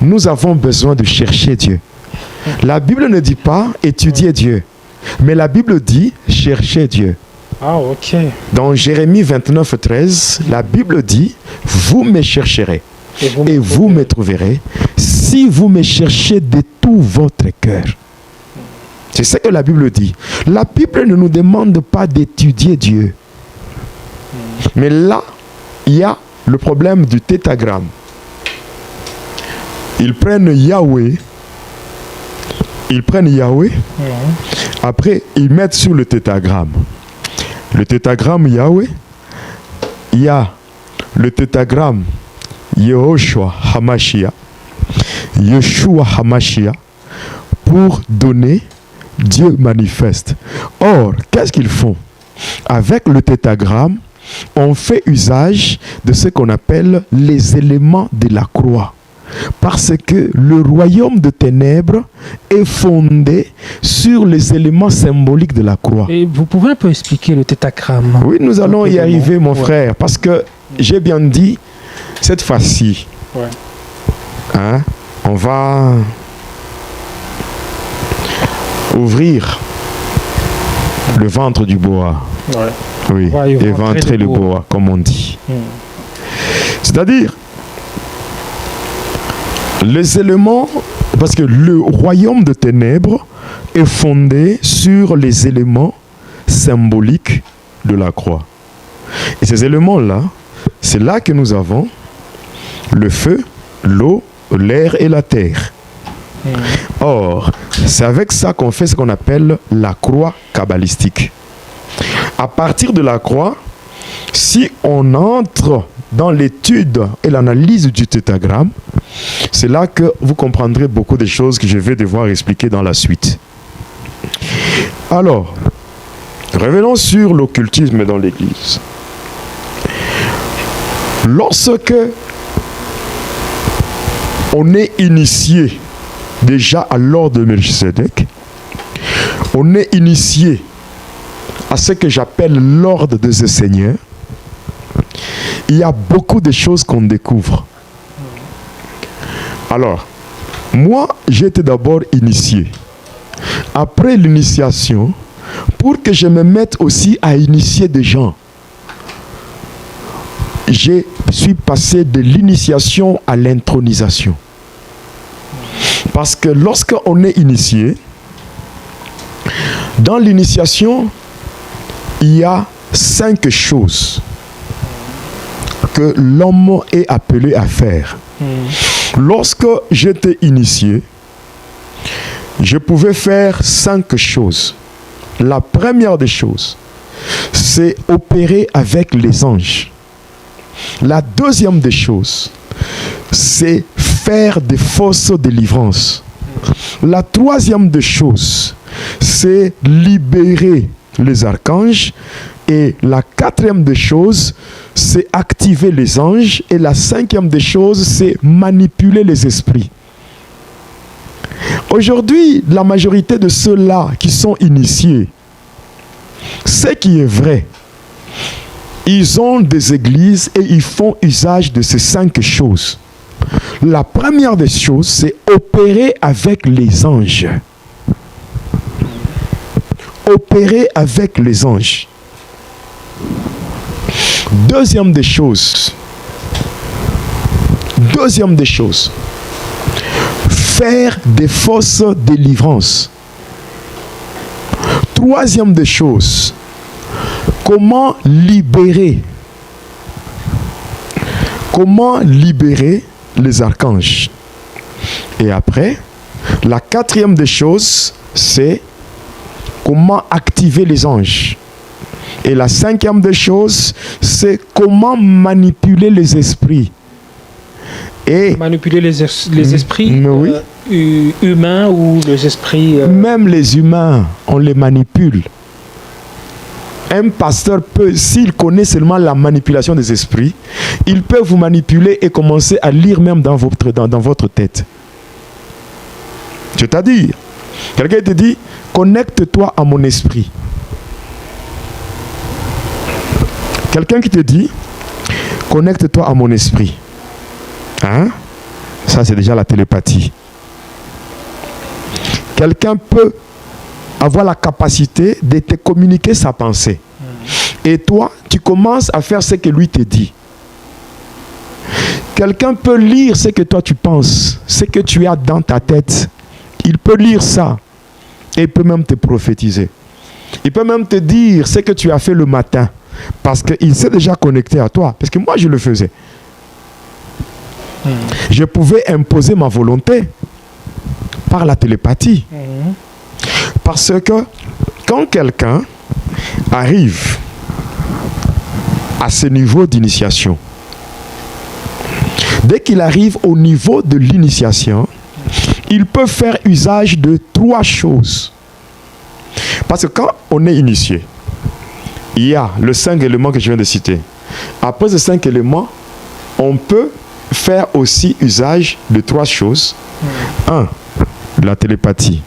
Speaker 2: Nous avons besoin de chercher Dieu. La Bible ne dit pas étudier Dieu, mais la Bible dit chercher Dieu.
Speaker 1: Ah, ok.
Speaker 2: Dans Jérémie 29, 13, la Bible dit, vous me chercherez et vous me trouverez si vous me cherchez de tout votre cœur. C'est ce que la Bible dit. La Bible ne nous demande pas d'étudier Dieu. Mais là, il y a le problème du tétragramme. Ils prennent Yahweh. Après, ils mettent sur le tétragramme. Le tétragramme Yahweh, il y a le tétragramme Yehoshua Hamashia, Yeshua Hamashia, pour donner Dieu manifeste. Or, qu'est-ce qu'ils font? Avec le tétragramme, on fait usage de ce qu'on appelle les éléments de la croix. Parce que le royaume de ténèbres est fondé sur les éléments symboliques de la croix.
Speaker 1: Et vous pouvez un peu expliquer le tétragramme?
Speaker 2: Oui, nous allons y arriver, mon frère, parce que j'ai bien dit, cette fois-ci, on va ouvrir le ventre du boa. Oui, éventrer le boa, comme on dit. C'est-à-dire, les éléments, parce que le royaume de ténèbres est fondé sur les éléments symboliques de la croix. Et ces éléments-là, c'est là que nous avons le feu, l'eau, l'air et la terre. Or, c'est avec ça qu'on fait ce qu'on appelle la croix kabbalistique. À partir de la croix, si on entre dans l'étude et l'analyse du tétragramme, c'est là que vous comprendrez beaucoup de choses que je vais devoir expliquer dans la suite. Alors, revenons sur l'occultisme dans l'Église. Lorsque on est initié déjà à l'ordre de Melchisedec, on est initié à ce que j'appelle l'ordre des Seigneurs, il y a beaucoup de choses qu'on découvre. Alors, moi, j'ai été d'abord initié. Après l'initiation, pour que je me mette aussi à initier des gens, je suis passé de l'initiation à l'intronisation. Parce que lorsqu'on est initié, dans l'initiation, il y a 5 choses que l'homme est appelé à faire. Lorsque j'étais initié, je pouvais faire 5 choses. La première des choses, c'est opérer avec les anges. La deuxième des choses, c'est faire des fausses délivrances. La troisième des choses, c'est libérer les archanges. Et la quatrième des choses, c'est activer les anges. Et la cinquième des choses, c'est manipuler les esprits. Aujourd'hui, la majorité de ceux-là qui sont initiés, ce qui est vrai, ils ont des églises et ils font usage de ces 5 choses. La première des choses, c'est opérer avec les anges. Opérer avec les anges. Deuxième des choses, faire des fausses délivrances. Troisième des choses, comment libérer les archanges. Et après, la quatrième des choses, c'est comment activer les anges. Et la cinquième des choses, c'est comment manipuler les esprits. Et
Speaker 1: manipuler les esprits
Speaker 2: oui.
Speaker 1: Humains ou les esprits...
Speaker 2: Même les humains, on les manipule. Un pasteur peut, s'il connaît seulement la manipulation des esprits, il peut vous manipuler et commencer à lire même dans votre tête. C'est-à-dire, quelqu'un te dit, connecte-toi à mon esprit. Quelqu'un qui te dit, connecte-toi à mon esprit. Hein? Ça, c'est déjà la télépathie. Quelqu'un peut avoir la capacité de te communiquer sa pensée. Et toi, tu commences à faire ce que lui te dit. Quelqu'un peut lire ce que toi tu penses, ce que tu as dans ta tête. Il peut lire ça. Et il peut même te prophétiser. Il peut même te dire ce que tu as fait le matin. Parce qu'il s'est déjà connecté à toi. Parce que moi, je le faisais. Je pouvais imposer ma volonté par la télépathie. Parce que quand quelqu'un arrive à ce niveau d'initiation, dès qu'il arrive au niveau de l'initiation, il peut faire usage de 3 choses. Parce que quand on est initié, il y a les 5 éléments que je viens de citer. Après ces 5 éléments, on peut faire aussi usage de 3 choses. 1, la télépathie.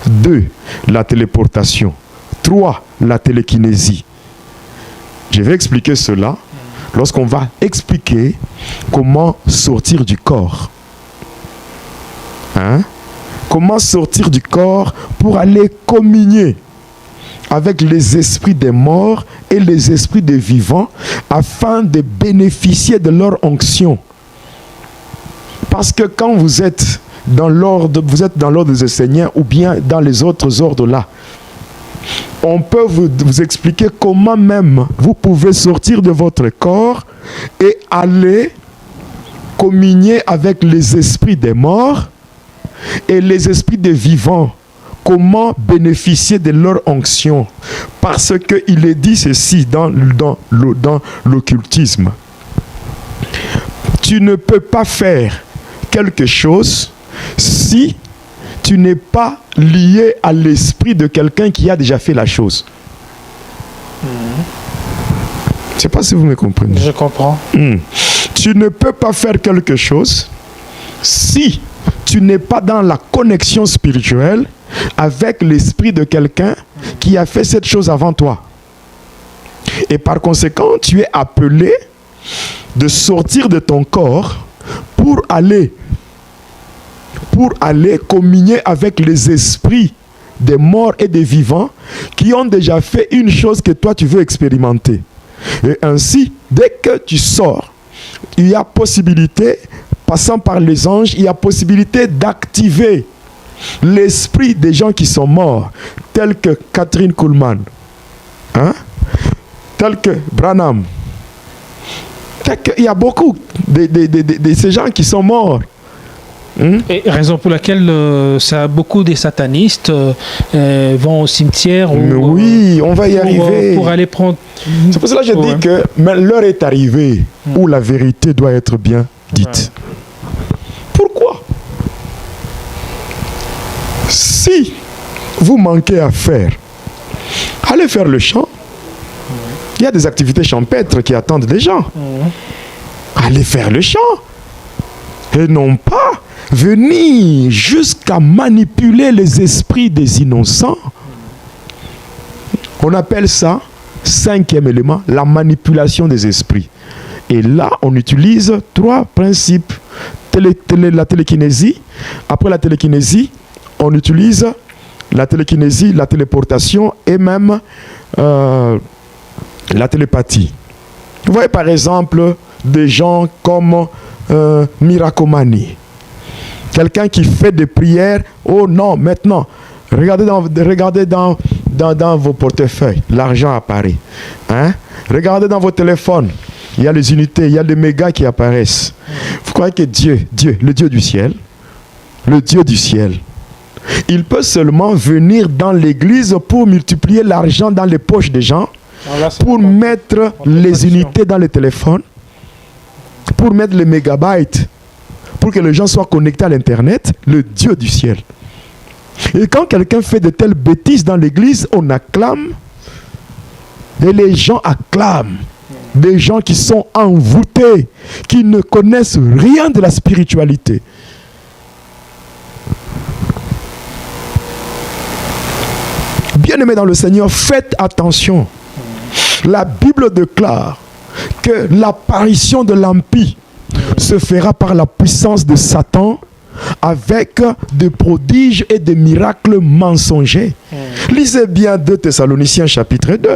Speaker 2: 2, la téléportation. 3, la télékinésie. Je vais expliquer cela lorsqu'on va expliquer comment sortir du corps. Comment sortir du corps pour aller communier avec les esprits des morts et les esprits des vivants afin de bénéficier de leur onction. Parce que quand vous êtes dans l'ordre des Seigneurs ou bien dans les autres ordres là, on peut vous expliquer comment même vous pouvez sortir de votre corps et aller communier avec les esprits des morts et les esprits des vivants. Comment bénéficier de leur onction? Parce qu'il est dit ceci dans l'occultisme. Tu ne peux pas faire quelque chose si tu n'es pas lié à l'esprit de quelqu'un qui a déjà fait la chose. Je ne sais pas si vous me comprenez.
Speaker 1: Je comprends.
Speaker 2: Tu ne peux pas faire quelque chose si tu n'es pas dans la connexion spirituelle avec l'esprit de quelqu'un qui a fait cette chose avant toi. Et par conséquent, tu es appelé de sortir de ton corps pour aller communier avec les esprits des morts et des vivants qui ont déjà fait une chose que toi tu veux expérimenter. Et ainsi, dès que tu sors, il y a possibilité, passant par les anges, il y a possibilité d'activer l'esprit des gens qui sont morts, tels que Catherine Kuhlman, tels que Branham. Il y a beaucoup de ces gens qui sont morts.
Speaker 1: Et raison pour laquelle beaucoup de satanistes vont au cimetière.
Speaker 2: Oui, on va y arriver.
Speaker 1: Pour aller prendre.
Speaker 2: C'est pour cela que je dis que l'heure est arrivée où la vérité doit être bien dite. Pourquoi? Si vous manquez à faire, allez faire le chant. Il y a des activités champêtres qui attendent des gens. Allez faire le chant. Et non pas venir jusqu'à manipuler les esprits des innocents. On appelle ça, 5e élément, la manipulation des esprits. Et là, on utilise 3 principes. La télékinésie. Après la télékinésie, on utilise la télékinésie, la téléportation et même la télépathie. Vous voyez par exemple des gens comme Mirakomani. Quelqu'un qui fait des prières. Oh non, maintenant, regardez dans vos portefeuilles, l'argent apparaît. Regardez dans vos téléphones, il y a les unités, il y a les mégas qui apparaissent. Vous croyez que Dieu, le Dieu du ciel, il peut seulement venir dans l'église pour multiplier l'argent dans les poches des gens, pour mettre les unités dans les téléphones, pour mettre les mégabytes, pour que les gens soient connectés à l'internet, le Dieu du ciel. Et quand quelqu'un fait de telles bêtises dans l'église, on acclame, et les gens acclament. Des gens qui sont envoûtés, qui ne connaissent rien de la spiritualité. Bien-aimés dans le Seigneur, faites attention. La Bible déclare que l'apparition de l'Empire se fera par la puissance de Satan avec des prodiges et des miracles mensongers. Lisez bien 2 Thessaloniciens chapitre 2.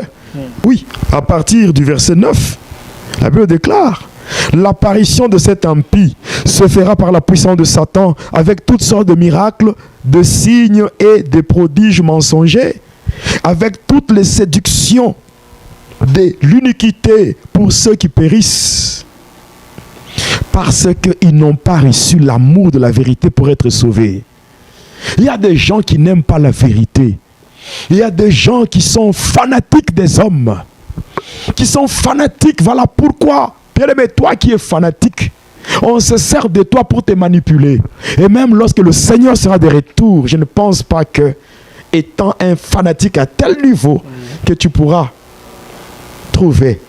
Speaker 2: Oui, à partir du verset 9, la Bible déclare: l'apparition de cet impie se fera par la puissance de Satan, avec toutes sortes de miracles, de signes et de prodiges mensongers, avec toutes les séductions de l'iniquité pour ceux qui périssent, parce qu'ils n'ont pas reçu l'amour de la vérité pour être sauvés. Il y a des gens qui n'aiment pas la vérité. Il y a des gens qui sont fanatiques des hommes, qui sont fanatiques. Voilà pourquoi, bien-aimé, toi qui es fanatique, on se sert de toi pour te manipuler. Et même lorsque le Seigneur sera de retour, je ne pense pas que, étant un fanatique à tel niveau, que tu pourras trouver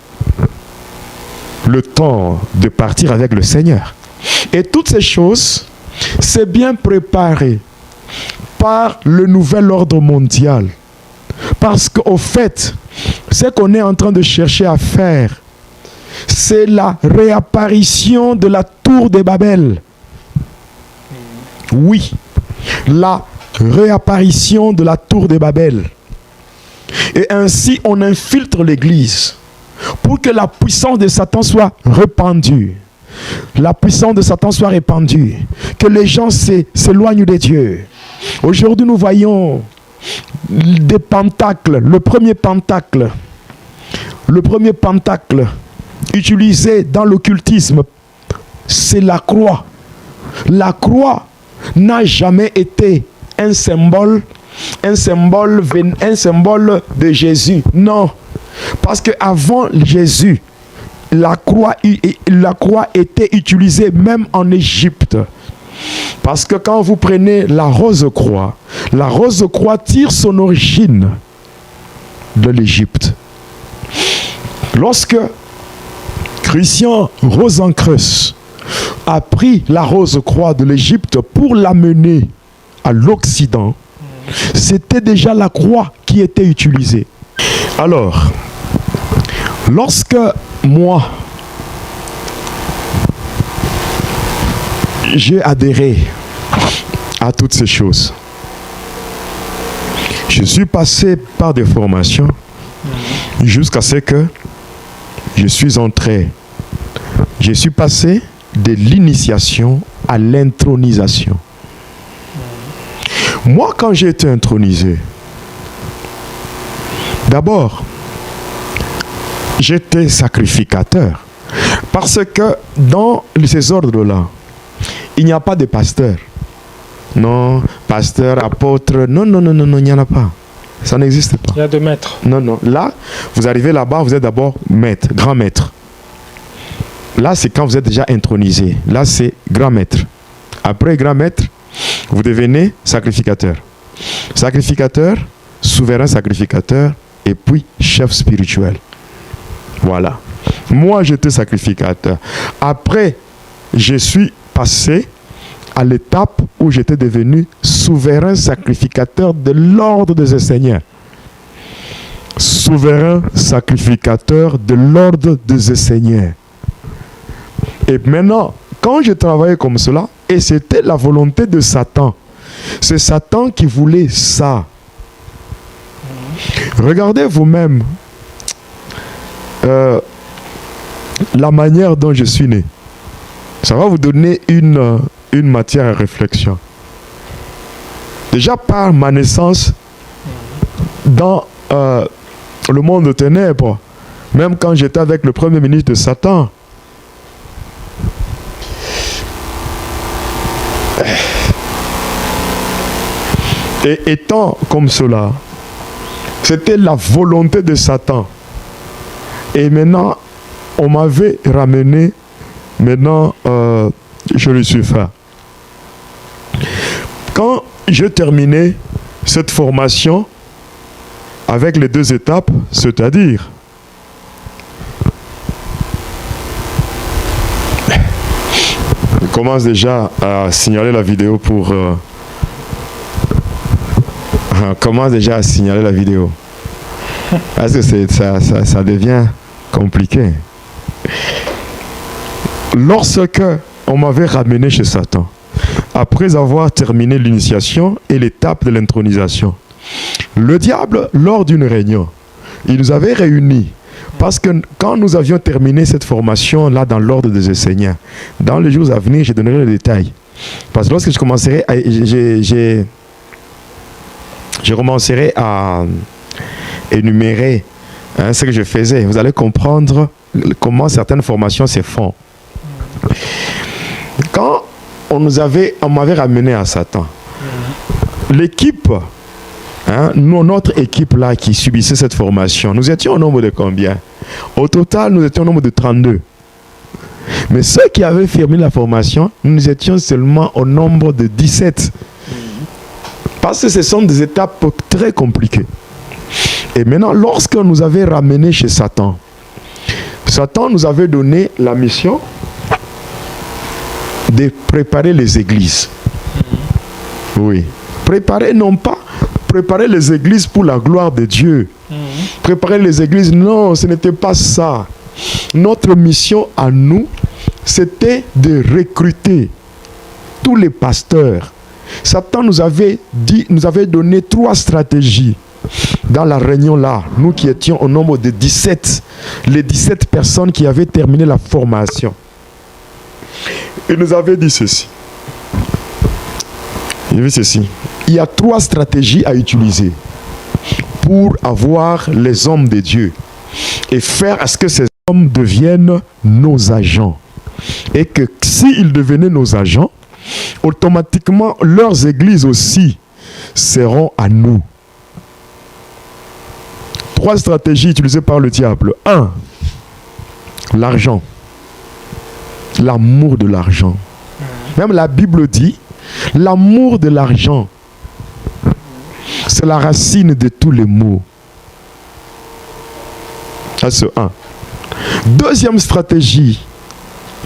Speaker 2: le temps de partir avec le Seigneur. Et toutes ces choses, c'est bien préparé par le nouvel ordre mondial. Parce qu'au fait, ce qu'on est en train de chercher à faire, c'est la réapparition de la tour de Babel. Oui, la réapparition de la tour de Babel. Et ainsi, on infiltre l'Église pour que la puissance de Satan soit répandue. La puissance de Satan soit répandue. Que les gens s'éloignent de Dieu. Aujourd'hui, nous voyons des pentacles. Le premier pentacle utilisé dans l'occultisme, c'est la croix. La croix n'a jamais été un symbole de Jésus. Non. Parce qu'avant Jésus, la croix était utilisée même en Égypte. Parce que quand vous prenez la rose croix tire son origine de l'Égypte. Lorsque Christian Rosenkreuz a pris la rose croix de l'Égypte pour l'amener à l'Occident, c'était déjà la croix qui était utilisée. Alors, lorsque moi, j'ai adhéré à toutes ces choses, je suis passé par des formations jusqu'à ce que je suis entré. Je suis passé de l'initiation à l'intronisation. Moi, quand j'ai été intronisé, d'abord, j'étais sacrificateur. Parce que dans ces ordres-là, il n'y a pas de pasteur. Non, pasteur, apôtre, non, il n'y en a pas. Ça n'existe pas.
Speaker 1: Il y a des maîtres.
Speaker 2: Non. Là, vous arrivez là-bas, vous êtes d'abord maître, grand maître. Là, c'est quand vous êtes déjà intronisé. Là, c'est grand maître. Après grand maître, vous devenez sacrificateur. Sacrificateur, souverain sacrificateur, et puis chef spirituel. Voilà. Moi, j'étais sacrificateur. Après, je suis passé à l'étape où j'étais devenu souverain sacrificateur de l'ordre des Seigneurs. Souverain sacrificateur de l'ordre des Seigneurs. Et maintenant, quand je travaillais comme cela, et c'était la volonté de Satan, c'est Satan qui voulait ça. Regardez vous-même la manière dont je suis né. Ça va vous donner une matière à réflexion. Déjà par ma naissance dans le monde de ténèbres, même quand j'étais avec le premier ministre de Satan, et étant comme cela, c'était la volonté de Satan. Et maintenant, on m'avait ramené, maintenant, je le suis fait. Quand j'ai terminé cette formation avec les 2 étapes, c'est-à-dire je commence déjà à signaler la vidéo pour commence déjà à signaler la vidéo parce que ça devient compliqué. Lorsque on m'avait ramené chez Satan, après avoir terminé l'initiation et l'étape de l'intronisation, le diable, lors d'une réunion, Il nous avait réunis. Parce que quand nous avions terminé cette formation-là dans l'ordre des enseignants, dans les jours à venir, je donnerai le détail. Parce que lorsque je commencerai à énumérer ce que je faisais, vous allez comprendre comment certaines formations se font. Quand on m'avait ramené à Satan, l'équipe, notre équipe là qui subissait cette formation, nous étions au nombre de combien? Au total, nous étions au nombre de 32. Mais ceux qui avaient fermé la formation, nous étions seulement au nombre de 17. Parce que ce sont des étapes très compliquées. Et maintenant, lorsque nous avait ramenés chez Satan, Satan nous avait donné la mission de préparer les églises. Oui. Préparer, non pas préparer les églises pour la gloire de Dieu. Préparer les églises, non, ce n'était pas ça. Notre mission à nous, c'était de recruter tous les pasteurs. Satan nous avait donné 3 stratégies. Dans la réunion là, nous qui étions au nombre de 17, les 17 personnes qui avaient terminé la formation. Il nous avait dit ceci. Il y a 3 stratégies à utiliser pour avoir les hommes de Dieu et faire à ce que ces hommes deviennent nos agents. Et que s'ils devenaient nos agents, automatiquement leurs églises aussi seront à nous. 3 stratégies utilisées par le diable. 1. L'argent. L'amour de l'argent. Même la Bible dit, l'amour de l'argent, c'est la racine de tous les maux. Ça, c'est 1. Deuxième stratégie,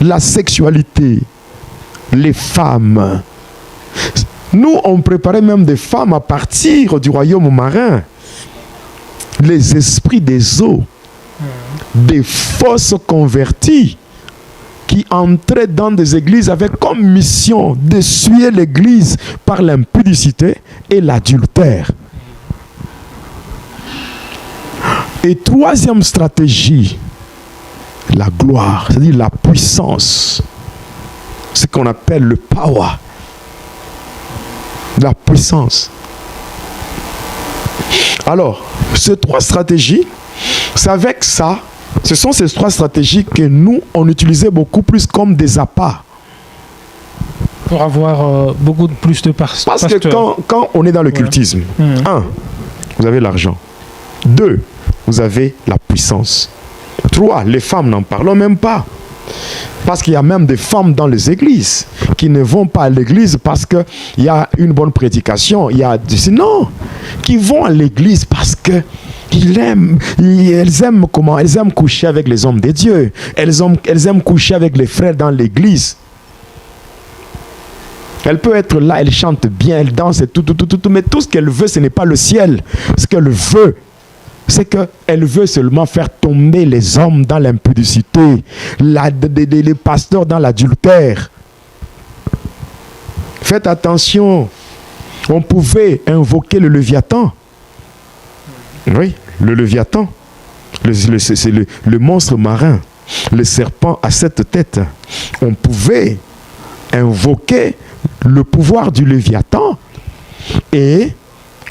Speaker 2: la sexualité. Les femmes. Nous, on préparait même des femmes à partir du royaume marin. Les esprits des eaux. Des fausses convertis qui entraient dans des églises avec comme mission d'essuyer l'église par l'impudicité et l'adultère. Et troisième stratégie, la gloire, c'est-à-dire la puissance. Ce qu'on appelle le power. La puissance. Alors, ces 3 stratégies, c'est avec ça, ce sont ces 3 stratégies que nous, on utilisait beaucoup plus comme des appâts.
Speaker 1: Pour avoir beaucoup plus de pasteurs.
Speaker 2: Parce que quand on est dans le cultisme, 1, vous avez l'argent. 2, vous avez la puissance. 3, les femmes, n'en parlons même pas. Parce qu'il y a même des femmes dans les églises qui ne vont pas à l'église parce qu'il y a une bonne prédication. Non, qui vont à l'église parce que elles aiment coucher avec les hommes de Dieu. Elles aiment coucher avec les frères dans l'église. Elle peut être là, elle chante bien, elle danse et tout, mais tout ce qu'elle veut, ce n'est pas le ciel. Ce qu'elle veut, c'est qu'elle veut seulement faire tomber les hommes dans l'impudicité, les pasteurs dans l'adultère. Faites attention, on pouvait invoquer le Léviathan. Oui, le Léviathan, c'est le monstre marin, le serpent à 7 têtes. On pouvait invoquer le pouvoir du Léviathan et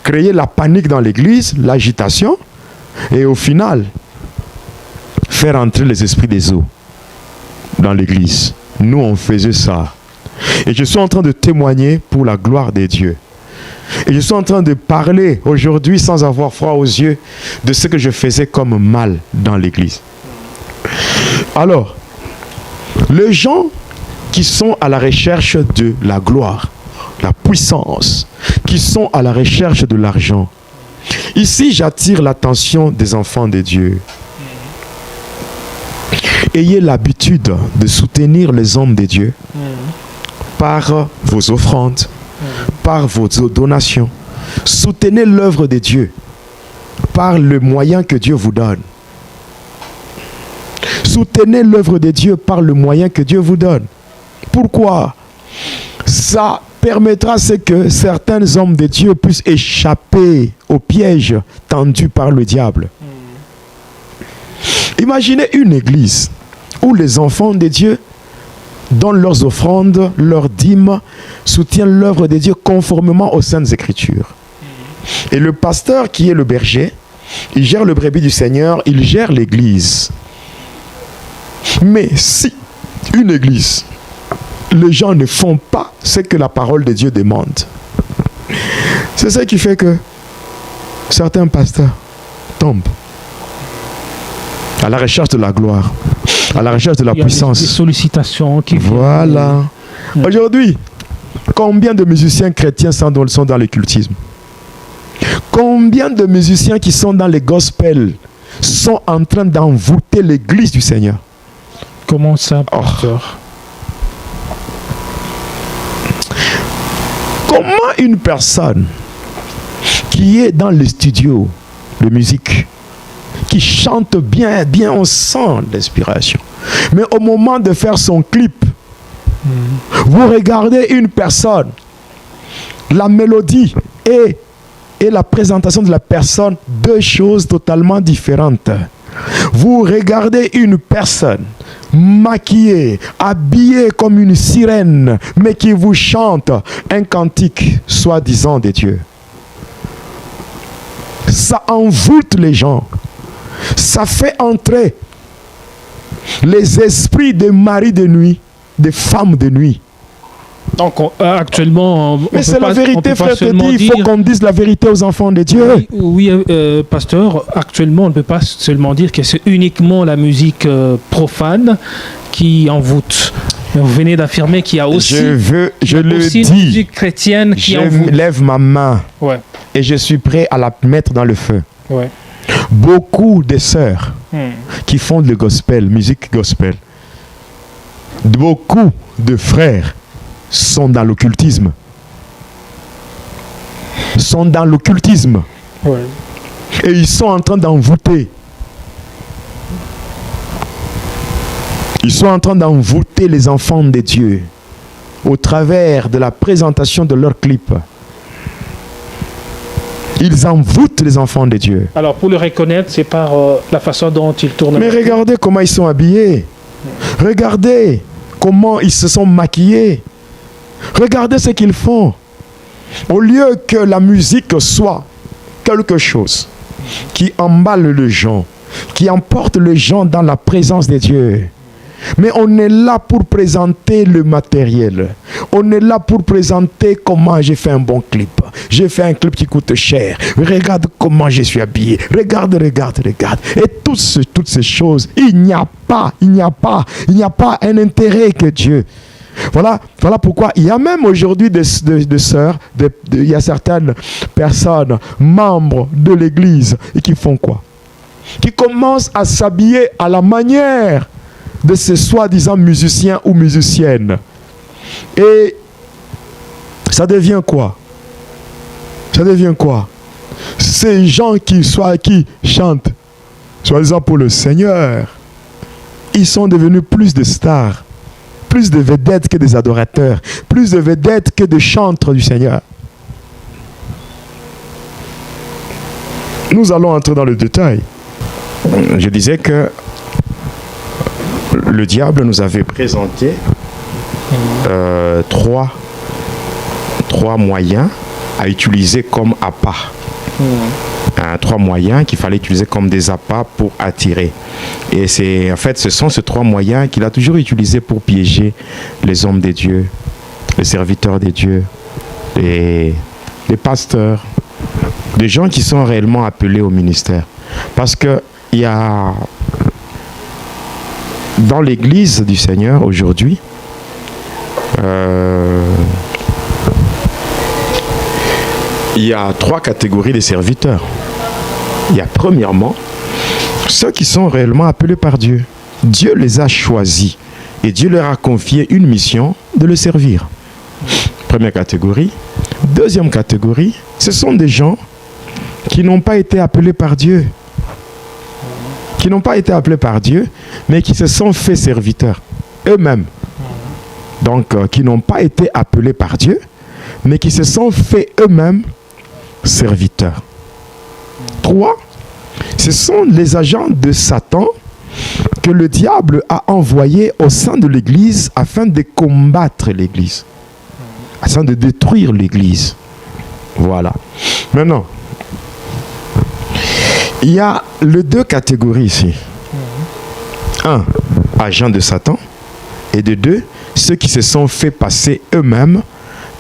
Speaker 2: créer la panique dans l'église, l'agitation, et au final, faire entrer les esprits des eaux dans l'église. Nous, on faisait ça. Et je suis en train de témoigner pour la gloire de Dieu. Et je suis en train de parler aujourd'hui sans avoir froid aux yeux de ce que je faisais comme mal dans l'église. Alors, les gens qui sont à la recherche de la gloire, la puissance, qui sont à la recherche de l'argent. Ici, j'attire l'attention des enfants de Dieu. Ayez l'habitude de soutenir les hommes de Dieu par vos offrandes, par vos donations. Soutenez l'œuvre de Dieu par le moyen que Dieu vous donne. Soutenez l'œuvre de Dieu par le moyen que Dieu vous donne. Pourquoi? Ça permettra que certains hommes de Dieu puissent échapper au piège tendu par le diable. Imaginez une église où les enfants de Dieu donnent leurs offrandes, leurs dîmes, soutiennent l'œuvre de Dieu conformément aux Saintes Écritures. Et le pasteur qui est le berger, il gère le brebis du Seigneur, il gère l'église. Mais si une église, les gens ne font pas ce que la parole de Dieu demande, c'est ça qui fait que certains pasteurs tombent à la recherche de la gloire, à la recherche de la puissance.
Speaker 1: Des sollicitations qui viennent.
Speaker 2: Voilà. Aujourd'hui, combien de musiciens chrétiens sont dans l'occultisme? Combien de musiciens qui sont dans les gospels sont en train d'envoûter l'église du Seigneur?
Speaker 1: Comment ça, pasteur?
Speaker 2: Comment une personne qui est dans le studio de musique, qui chante bien, on sent l'inspiration, mais au moment de faire son clip, vous regardez une personne, la mélodie et la présentation de la personne, deux choses totalement différentes. Vous regardez une personne maquillée, habillée comme une sirène, mais qui vous chante un cantique soi-disant de Dieu. Ça envoûte les gens. Ça fait entrer les esprits des maris de nuit, des femmes de nuit.
Speaker 1: Donc actuellement,
Speaker 2: mais c'est la vérité, frère, te dit, il faut qu'on dise la vérité aux enfants de Dieu.
Speaker 1: Oui, pasteur, actuellement, on ne peut pas seulement dire que c'est uniquement la musique profane qui envoûte. Vous venez d'affirmer qu'il y a aussi,
Speaker 2: une
Speaker 1: musique chrétienne qui envoûte.
Speaker 2: Je lève ma main et je suis prêt à la mettre dans le feu.
Speaker 1: Ouais.
Speaker 2: Beaucoup de sœurs qui font le gospel, musique gospel, beaucoup de frères sont dans l'occultisme.
Speaker 1: Ouais.
Speaker 2: Et ils sont en train d'envoûter. Ils sont en train d'envoûter les enfants de Dieu au travers de la présentation de leurs clips. Ils envoûtent les enfants de Dieu.
Speaker 1: Alors pour le reconnaître, c'est par la façon dont ils tournent.
Speaker 2: Mais regardez comment ils sont habillés. Regardez comment ils se sont maquillés. Regardez ce qu'ils font. Au lieu que la musique soit quelque chose qui emballe les gens, qui emporte les gens dans la présence de Dieu. Mais on est là pour présenter le matériel. On est là pour présenter comment j'ai fait un bon clip. J'ai fait un clip qui coûte cher. Regarde comment je suis habillé. Regarde. Et toutes ces choses, il n'y a pas un intérêt que Dieu. Voilà pourquoi il y a même aujourd'hui des sœurs, il y a certaines personnes, membres de l'église, et qui font quoi? Qui commencent à s'habiller à la manière de ces soi-disant musiciens ou musiciennes. Et ça devient quoi? Ces gens qui chantent, soi-disant pour le Seigneur, ils sont devenus plus de stars, plus de vedettes que des adorateurs, plus de vedettes que de chantres du Seigneur. Nous allons entrer dans le détail. Je disais que le diable nous avait présenté trois moyens à utiliser comme appât. Trois moyens qu'il fallait utiliser comme des appâts pour attirer. Et ce sont ces trois moyens qu'il a toujours utilisés pour piéger les hommes de Dieu, les serviteurs de Dieu, les pasteurs, des gens qui sont réellement appelés au ministère. Parce que il y a dans l'église du Seigneur aujourd'hui, il y a trois catégories de serviteurs. Il y a premièrement ceux qui sont réellement appelés par Dieu. Dieu les a choisis et Dieu leur a confié une mission de le servir. Première catégorie. Deuxième catégorie, ce sont des gens qui n'ont pas été appelés par Dieu. Qui n'ont pas été appelés par Dieu, mais qui se sont fait serviteurs eux-mêmes. Donc, qui n'ont pas été appelés par Dieu, mais qui se sont fait eux-mêmes serviteurs. 3, ce sont les agents de Satan que le diable a envoyés au sein de l'Église afin de combattre l'Église, afin de détruire l'Église. Voilà. Maintenant, il y a les deux catégories ici. Un, agents de Satan, et de deux, ceux qui se sont fait passer eux-mêmes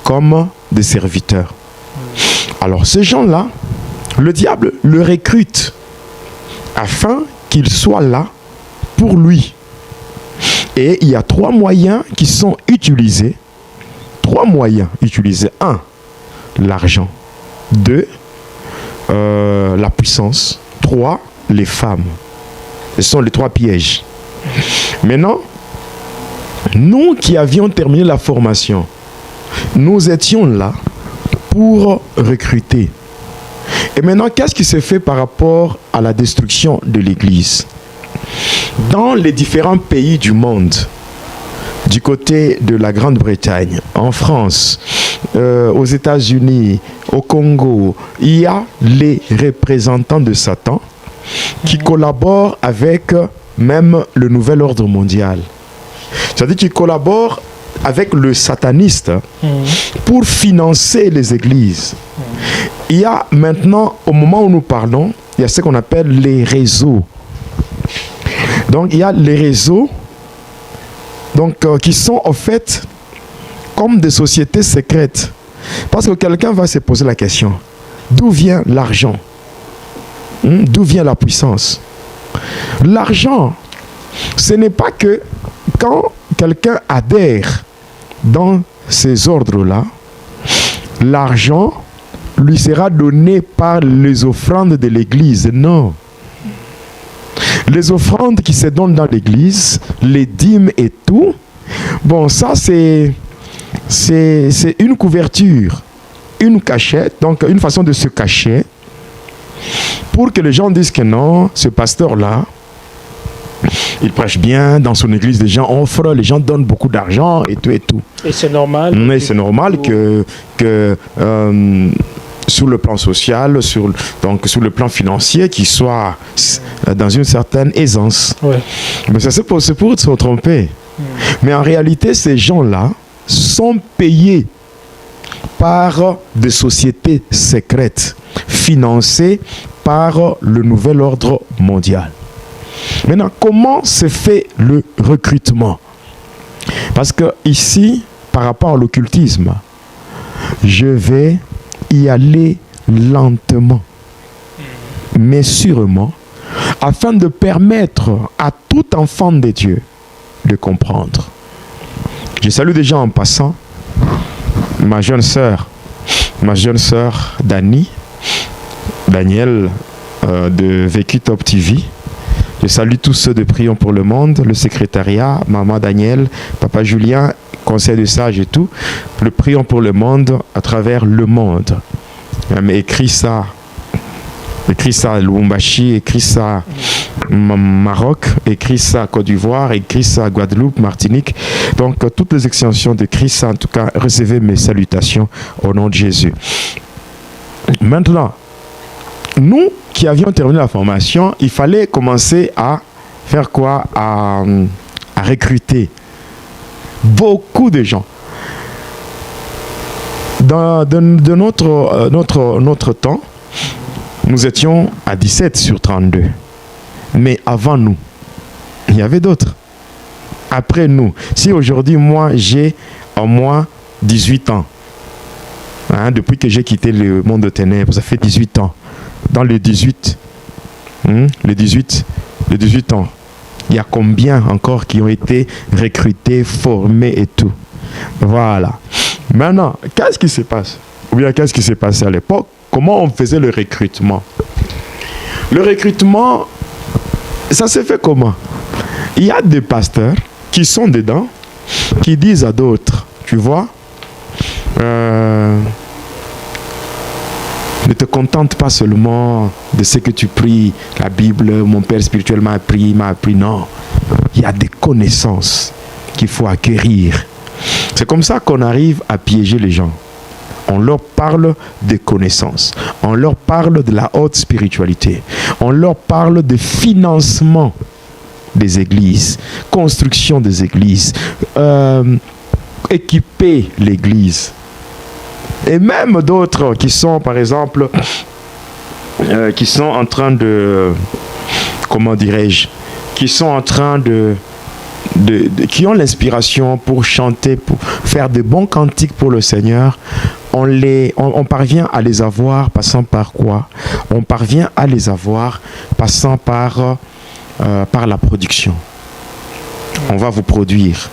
Speaker 2: comme des serviteurs. Alors, ces gens-là, le diable le recrute afin qu'ils soient là pour lui. Et il y a trois moyens qui sont utilisés. Trois moyens utilisés. Un, l'argent. Deux, la puissance. Trois, les femmes. Ce sont les trois pièges. Maintenant, nous qui avions terminé la formation, nous étions là pour recruter. Et maintenant, qu'est-ce qui se fait par rapport à la destruction de l'Église? Dans les différents pays du monde, du côté de la Grande-Bretagne, en France, aux États-Unis, au Congo, il y a les représentants de Satan qui collaborent avec même le nouvel ordre mondial. C'est-à-dire qu'ils collaborent avec le sataniste pour financer les églises. Il y a maintenant, au moment où nous parlons, il y a ce qu'on appelle les réseaux. Donc, il y a les réseaux qui sont en fait comme des sociétés secrètes. Parce que quelqu'un va se poser la question, d'où vient l'argent? D'où vient la puissance? L'argent, ce n'est pas que quand quelqu'un adhère dans ces ordres-là, l'argent lui sera donné par les offrandes de l'Église. Non. Les offrandes qui se donnent dans l'Église, les dîmes et tout, bon, ça c'est une couverture, une cachette, donc une façon de se cacher pour que les gens disent que non, ce pasteur-là, il prêche bien, dans son église, les gens offrent, les gens donnent beaucoup d'argent et tout et tout.
Speaker 1: Et c'est normal.
Speaker 2: Mais c'est normal que sur le plan social, sur le plan financier, qu'ils soient dans une certaine aisance. Ouais. Mais ça c'est pour se tromper. Mais en réalité, ces gens-là sont payés par des sociétés secrètes, financées par le nouvel ordre mondial. Maintenant, comment se fait le recrutement? Parce que ici, par rapport à l'occultisme, je vais y aller lentement, mais sûrement, afin de permettre à tout enfant de Dieu de comprendre. Je salue déjà en passant ma jeune sœur Daniel de Vécu Top TV. Je salue tous ceux de Prions pour le Monde, le secrétariat, maman Daniel, papa Julien, conseil de sages et tout. Le Prions pour le Monde à travers le monde. Écrit ça à Lubumbashi, écrit ça Maroc, écrit ça Côte d'Ivoire, écrit ça Guadeloupe, Martinique. Donc toutes les extensions de Christ, en tout cas, recevez mes salutations au nom de Jésus. Maintenant, nous qui avions terminé la formation, il fallait commencer à faire quoi? À recruter beaucoup de gens. De notre temps, nous étions à 17 sur 32. Mais avant nous, il y avait d'autres. Après nous, si aujourd'hui, moi, j'ai au moins 18 ans, depuis que j'ai quitté le monde de ténèbres, ça fait 18 ans. Dans les 18 ans, il y a combien encore qui ont été recrutés, formés et tout? Voilà. Maintenant, qu'est-ce qui se passe? Ou bien qu'est-ce qui s'est passé à l'époque? Comment on faisait le recrutement? Le recrutement, ça se fait comment? Il y a des pasteurs qui sont dedans, qui disent à d'autres, tu vois, ne te contente pas seulement de ce que tu pries, la Bible, mon père spirituel m'a appris, non. Il y a des connaissances qu'il faut acquérir. C'est comme ça qu'on arrive à piéger les gens. On leur parle des connaissances. On leur parle de la haute spiritualité. On leur parle de financement des églises, construction des églises, équiper l'église. Et même d'autres qui sont, par exemple, qui sont en train de, comment dirais-je, qui sont en train qui ont l'inspiration pour chanter, pour faire de bons cantiques pour le Seigneur. On parvient à les avoir passant par quoi? On parvient à les avoir passant par la production. On va vous produire.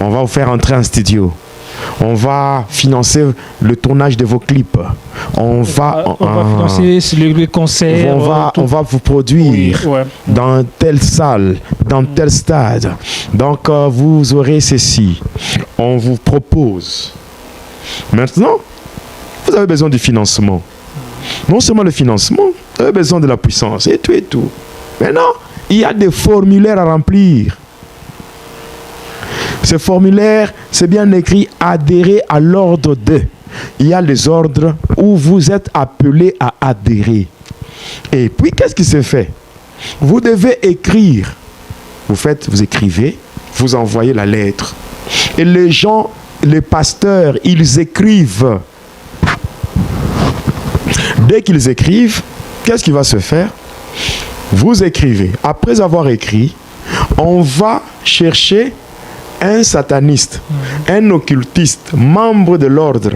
Speaker 2: On va vous faire entrer en studio. On va financer le tournage de vos clips. On va
Speaker 1: financer les concerts.
Speaker 2: On va vous produire dans telle salle, dans tel stade. Donc, vous aurez ceci. On vous propose. Maintenant, vous avez besoin du financement. Non seulement le financement, vous avez besoin de la puissance et tout et tout. Maintenant, il y a des formulaires à remplir. Ces formulaires, c'est bien écrit, adhérer à l'ordre de. Il y a les ordres où vous êtes appelés à adhérer. Et puis, qu'est-ce qui se fait? Vous devez écrire. Vous écrivez, vous envoyez la lettre. Et les gens, les pasteurs, ils écrivent. Dès qu'ils écrivent, qu'est-ce qui va se faire? Vous écrivez. Après avoir écrit, on va chercher un sataniste, un occultiste, membre de l'ordre,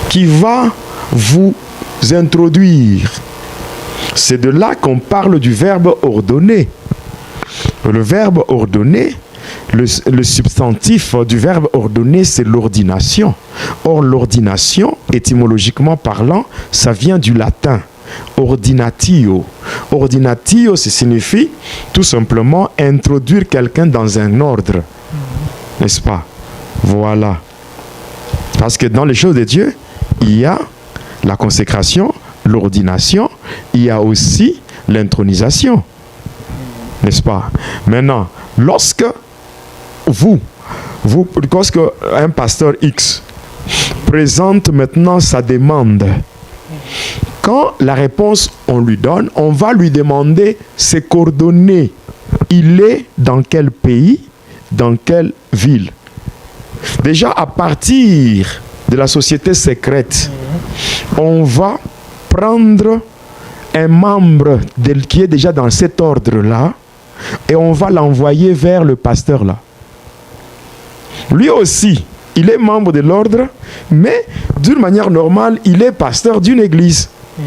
Speaker 2: qui va vous introduire. C'est de là qu'on parle du verbe ordonner. Le verbe ordonner, le substantif du verbe ordonner, c'est l'ordination. Or, l'ordination, étymologiquement parlant, ça vient du latin. Ordinatio. Ordinatio, ça signifie tout simplement introduire quelqu'un dans un ordre. N'est-ce pas? Voilà. Parce que dans les choses de Dieu, il y a la consécration, l'ordination, il y a aussi l'intronisation. N'est-ce pas? Maintenant, lorsque un pasteur X présente maintenant sa demande, quand la réponse on lui donne, on va lui demander ses coordonnées. Il est dans quel pays, dans quelle ville. Déjà à partir de la société secrète, on va prendre un membre qui est déjà dans cet ordre-là et on va l'envoyer vers le pasteur là. Lui aussi, il est membre de l'ordre, mais d'une manière normale, il est pasteur d'une église. Je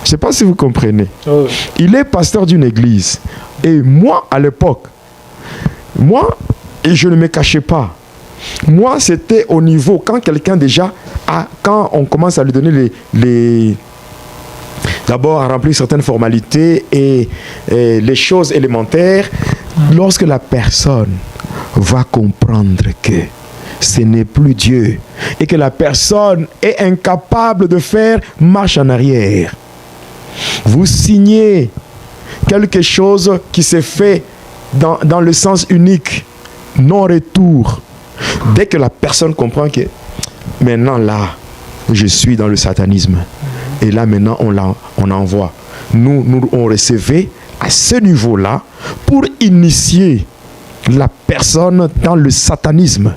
Speaker 2: ne sais pas si vous comprenez. Il est pasteur d'une église. Et moi, à l'époque, et je ne me cachais pas, moi, c'était au niveau, quand quelqu'un déjà, quand on commence à lui donner d'abord à remplir certaines formalités et les choses élémentaires, lorsque la personne va comprendre que ce n'est plus Dieu et que la personne est incapable de faire marche en arrière, vous signez quelque chose qui se fait dans le sens unique, non-retour. Dès que la personne comprend que maintenant là, je suis dans le satanisme, et là maintenant on envoie. Nous on recevait à ce niveau-là pour initier la personne dans le satanisme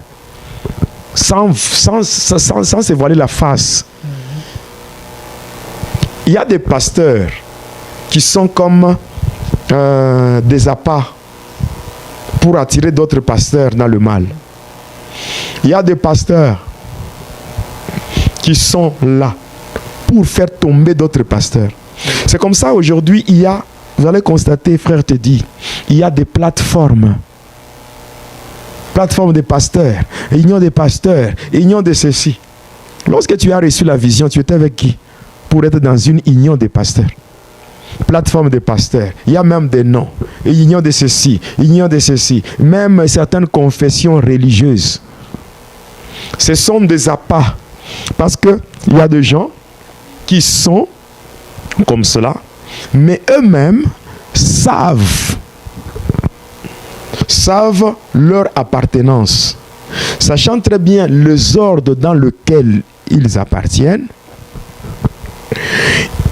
Speaker 2: sans se voiler la face. Il y a des pasteurs qui sont comme des appâts pour attirer d'autres pasteurs dans le mal. Il y a des pasteurs qui sont là pour faire tomber d'autres pasteurs. C'est comme ça aujourd'hui, vous allez constater, frère te dit, il y a des plateformes des pasteurs, union des pasteurs, union de ceci. Lorsque tu as reçu la vision, tu étais avec qui? Pour être dans une union des pasteurs. Plateforme des pasteurs. Il y a même des noms. Union de ceci, union de ceci. Même certaines confessions religieuses. Ce sont des appâts. Parce qu'il y a des gens qui sont comme cela, mais eux-mêmes savent leur appartenance, sachant très bien les ordres dans lesquels ils appartiennent.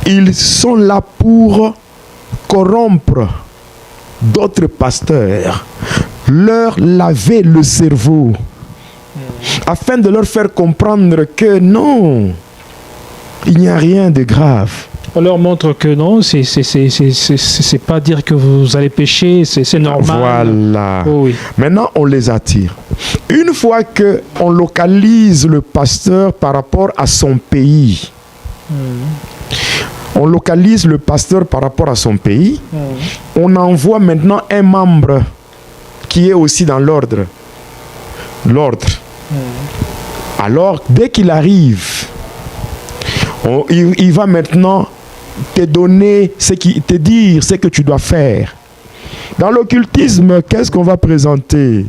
Speaker 2: Ils sont là pour corrompre d'autres pasteurs, leur laver le cerveau, afin de leur faire comprendre que non, il n'y a rien de grave.
Speaker 1: On leur montre que non, c'est pas dire que vous allez pécher, c'est normal.
Speaker 2: Voilà.
Speaker 1: Oh oui.
Speaker 2: Maintenant, on les attire. Une fois qu'on localise le pasteur par rapport à son pays, on localise le pasteur par rapport à son pays, on envoie maintenant un membre qui est aussi dans l'ordre. L'ordre. Alors, dès qu'il arrive, il va maintenant te donner, te dire ce que tu dois faire. Dans l'occultisme, qu'est-ce qu'on va présenter?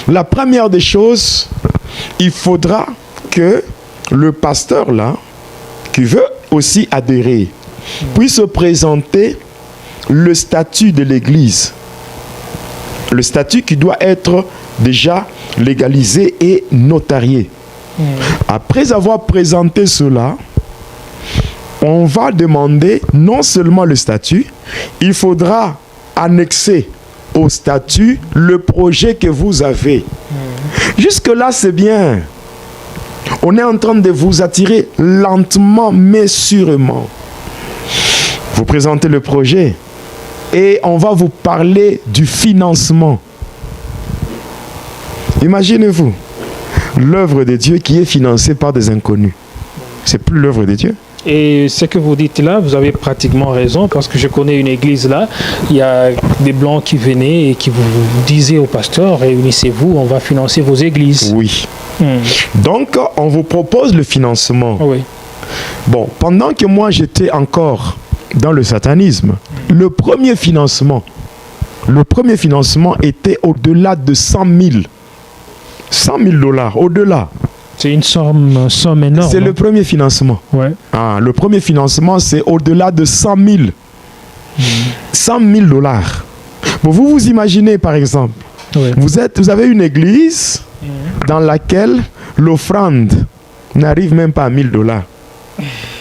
Speaker 2: La première des choses, il faudra que le pasteur là, qui veut aussi adhérer, puisse présenter le statut de l'église. Le statut qui doit être déjà légalisé et notarié. Après avoir présenté cela, on va demander non seulement le statut, il faudra annexer au statut le projet que vous avez. Jusque-là, c'est bien. On est en train de vous attirer lentement mais sûrement. Vous présentez le projet et on va vous parler du financement. Imaginez-vous, l'œuvre de Dieu qui est financée par des inconnus. C'est plus l'œuvre de Dieu.
Speaker 1: Et ce que vous dites là, vous avez pratiquement raison, parce que je connais une église là, il y a des blancs qui venaient et qui vous disaient au pasteur, réunissez-vous, on va financer vos églises.
Speaker 2: Oui. Donc, on vous propose le financement.
Speaker 1: Oui.
Speaker 2: Bon, pendant que moi j'étais encore dans le satanisme, le premier financement était au-delà de 100 000. 100 000 $, au-delà.
Speaker 1: C'est une somme énorme.
Speaker 2: C'est le premier financement.
Speaker 1: Ouais.
Speaker 2: Ah, le premier financement, c'est au-delà de 100 000. 100 000 $. Bon, vous imaginez, par exemple, vous avez une église dans laquelle l'offrande n'arrive même pas à 1 000 $.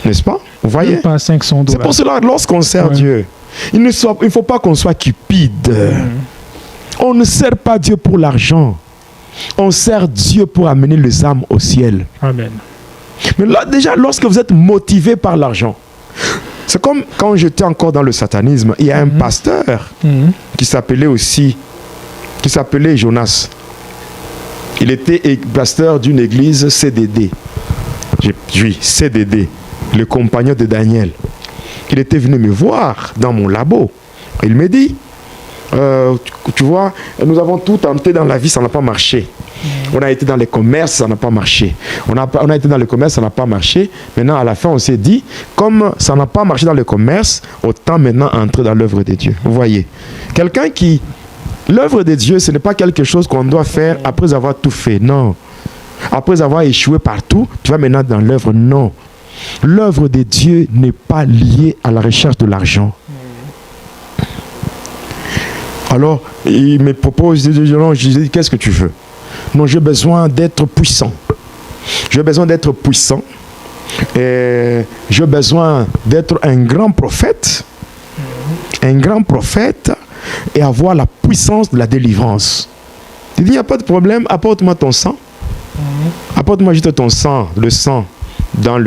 Speaker 2: N'est-ce pas? Vous voyez?
Speaker 1: Même pas à 500 $.
Speaker 2: C'est pour cela que lorsqu'on sert Dieu, il ne faut pas qu'on soit cupide. On ne sert pas Dieu pour l'argent. On sert Dieu pour amener les âmes au ciel.
Speaker 1: Amen.
Speaker 2: Mais là, déjà, lorsque vous êtes motivé par l'argent, c'est comme quand j'étais encore dans le satanisme, il y a un pasteur qui s'appelait Jonas. Il était pasteur d'une église CDD. Oui, CDD, le compagnon de Daniel. Il était venu me voir dans mon labo. Il me dit, tu vois, nous avons tout tenté dans la vie, ça n'a pas marché. On a été dans les commerces, ça n'a pas marché. On a été dans les commerces, ça n'a pas marché. Maintenant, à la fin, on s'est dit, comme ça n'a pas marché dans le commerce, autant maintenant entrer dans l'œuvre de Dieu. Vous voyez, quelqu'un qui... L'œuvre de Dieu, ce n'est pas quelque chose qu'on doit faire après avoir tout fait. Non. Après avoir échoué partout, tu vas maintenant dans l'œuvre. Non. L'œuvre de Dieu n'est pas liée à la recherche de l'argent. Alors, il me propose, je dis, qu'est-ce que tu veux? Non, j'ai besoin d'être puissant. J'ai besoin d'être puissant. Et j'ai besoin d'être un grand prophète. Un grand prophète et avoir la puissance de la délivrance. Il dit, il n'y a pas de problème, apporte-moi ton sang. Apporte-moi juste ton sang, le sang, dans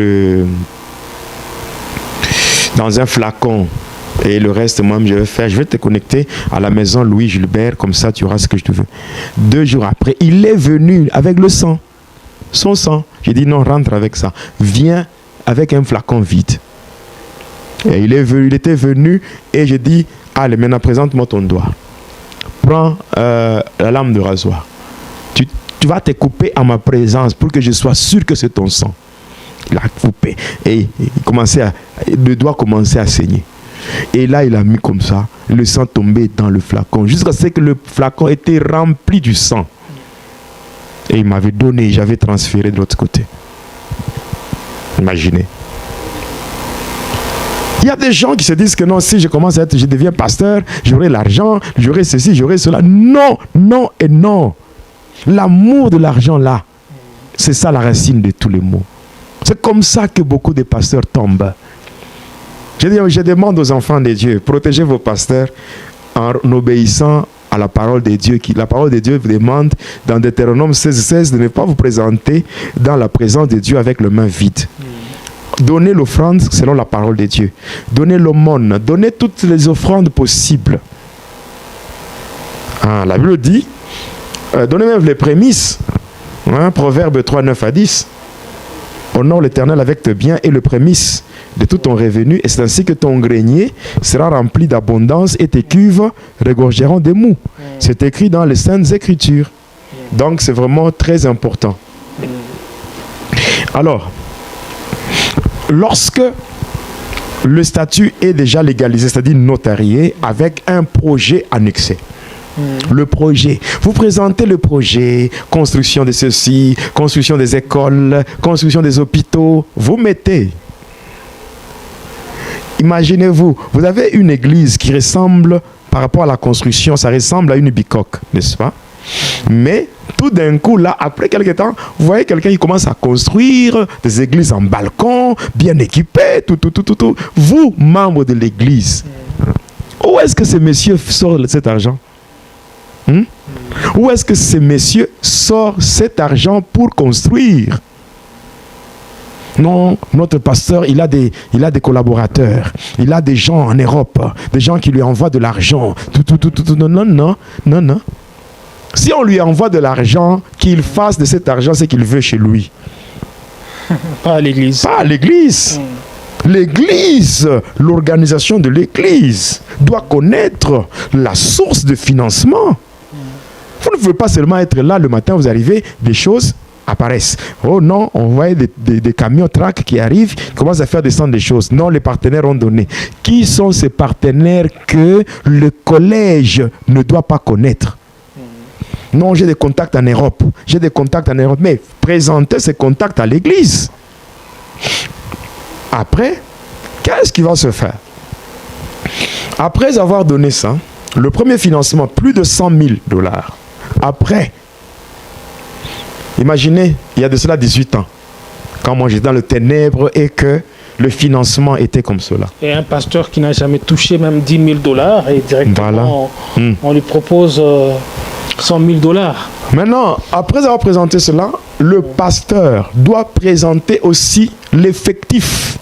Speaker 2: un flacon. Et le reste, moi, je vais te connecter à la maison Louis Gilbert, comme ça tu auras ce que je te veux. 2 jours après, il est venu avec le sang, son sang. J'ai dit non, rentre avec ça. Viens avec un flacon vide. Et il était venu et j'ai dit, allez, maintenant présente-moi ton doigt. Prends la lame de rasoir. Tu vas te couper à ma présence pour que je sois sûr que c'est ton sang. Il a coupé et le doigt commençait à saigner. Et là, il a mis comme ça, le sang tombait dans le flacon, jusqu'à ce que le flacon était rempli du sang. Et il m'avait donné, j'avais transféré de l'autre côté. Imaginez. Il y a des gens qui se disent que non, si je deviens pasteur, j'aurai l'argent, j'aurai ceci, j'aurai cela. Non, non et non. L'amour de l'argent là, c'est ça la racine de tous les maux. C'est comme ça que beaucoup de pasteurs tombent. Je demande aux enfants de Dieu, protégez vos pasteurs en obéissant à la parole de Dieu. La parole de Dieu vous demande dans Deutéronome 16:16 de ne pas vous présenter dans la présence de Dieu avec les mains vides. Donnez l'offrande selon la parole de Dieu. Donnez l'aumône, donnez toutes les offrandes possibles. La Bible dit, donnez même les prémices. Proverbe 3:9-10. Honore l'Éternel avec tes biens et le prémices de tout ton revenu, et c'est ainsi que ton grenier sera rempli d'abondance et tes cuves regorgeront des mous. C'est écrit dans les Saintes Écritures. Donc c'est vraiment très important. Alors, lorsque le statut est déjà légalisé, c'est-à-dire notarié, avec un projet annexé, le projet, vous présentez le projet, construction de ceci, construction des écoles, construction des hôpitaux, vous mettez. Imaginez-vous, vous avez une église qui ressemble, par rapport à la construction, ça ressemble à une bicoque, n'est-ce pas? Mais tout d'un coup, là, après quelques temps, vous voyez quelqu'un qui commence à construire des églises en balcon, bien équipées, tout. Vous, membres de l'église, où est-ce que ces messieurs sortent cet argent? Où est-ce que ces messieurs sortent cet argent pour construire? Non, notre pasteur, il a des collaborateurs, il a des gens en Europe, des gens qui lui envoient de l'argent. Non. Si on lui envoie de l'argent, qu'il fasse de cet argent ce qu'il veut chez lui.
Speaker 1: Pas à l'église.
Speaker 2: Pas à l'église. L'église, l'organisation de l'église doit connaître la source de financement. Vous ne pouvez pas seulement être là le matin, vous arrivez, des choses apparaissent. Oh non, on voit des camions track qui arrivent, qui commencent à faire descendre des choses. Non, les partenaires ont donné. Qui sont ces partenaires que le collège ne doit pas connaître? Non, j'ai des contacts en Europe. Mais présentez ces contacts à l'église. Après, qu'est-ce qui va se faire? Après avoir donné ça, le premier financement, plus de 100 000 $. Après, imaginez, il y a de cela 18 ans, quand moi j'étais dans le ténèbre et que le financement était comme cela.
Speaker 1: Et un pasteur qui n'a jamais touché même 10 000 $ et directement, voilà. On lui propose 100 000 $.
Speaker 2: Maintenant, après avoir présenté cela, le pasteur doit présenter aussi l'effectif.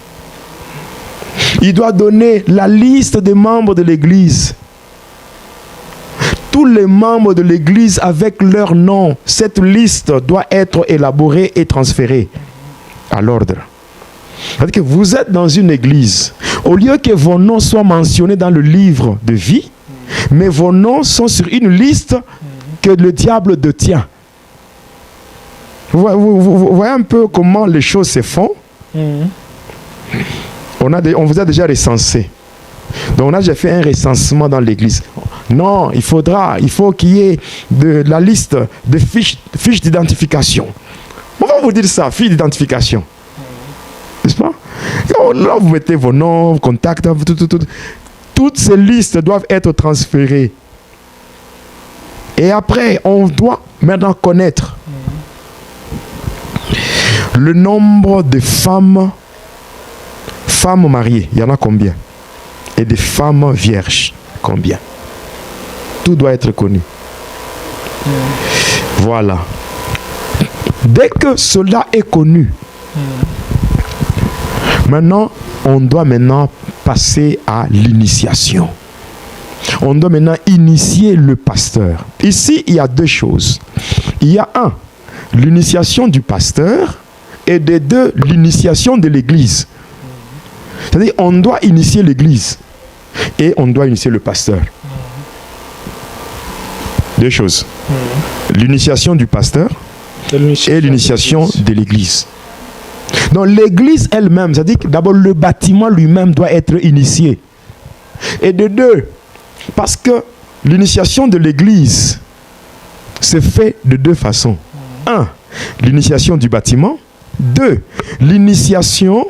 Speaker 2: Il doit donner la liste des membres de l'église. Tous les membres de l'église avec leur nom. Cette liste doit être élaborée et transférée à l'ordre. C'est-à-dire que vous êtes dans une église. Au lieu que vos noms soient mentionnés dans le livre de vie, mais vos noms sont sur une liste que le diable détient. Vous voyez un peu comment les choses se font? On vous a déjà recensé. Donc on a déjà fait un recensement dans l'église. Non, il faut qu'il y ait de la liste de fiches d'identification. On va vous dire ça, fiches d'identification. N'est-ce pas? Là, vous mettez vos noms, vos contacts, tout. Toutes ces listes doivent être transférées. Et après, on doit maintenant connaître le nombre de femmes mariées. Il y en a combien? Et des femmes vierges, combien? Tout doit être connu. Voilà. Dès que cela est connu, maintenant, on doit passer à l'initiation. On doit maintenant initier le pasteur. Ici, il y a deux choses. Il y a l'initiation du pasteur et deux, l'initiation de l'église. C'est-à-dire, on doit initier l'église et on doit initier le pasteur. Deux choses. L'initiation du pasteur et l'initiation de l'église. Donc l'église elle-même, c'est-à-dire que d'abord le bâtiment lui-même doit être initié. Et de deux, parce que l'initiation de l'église se fait de deux façons. L'initiation du bâtiment. 2, l'initiation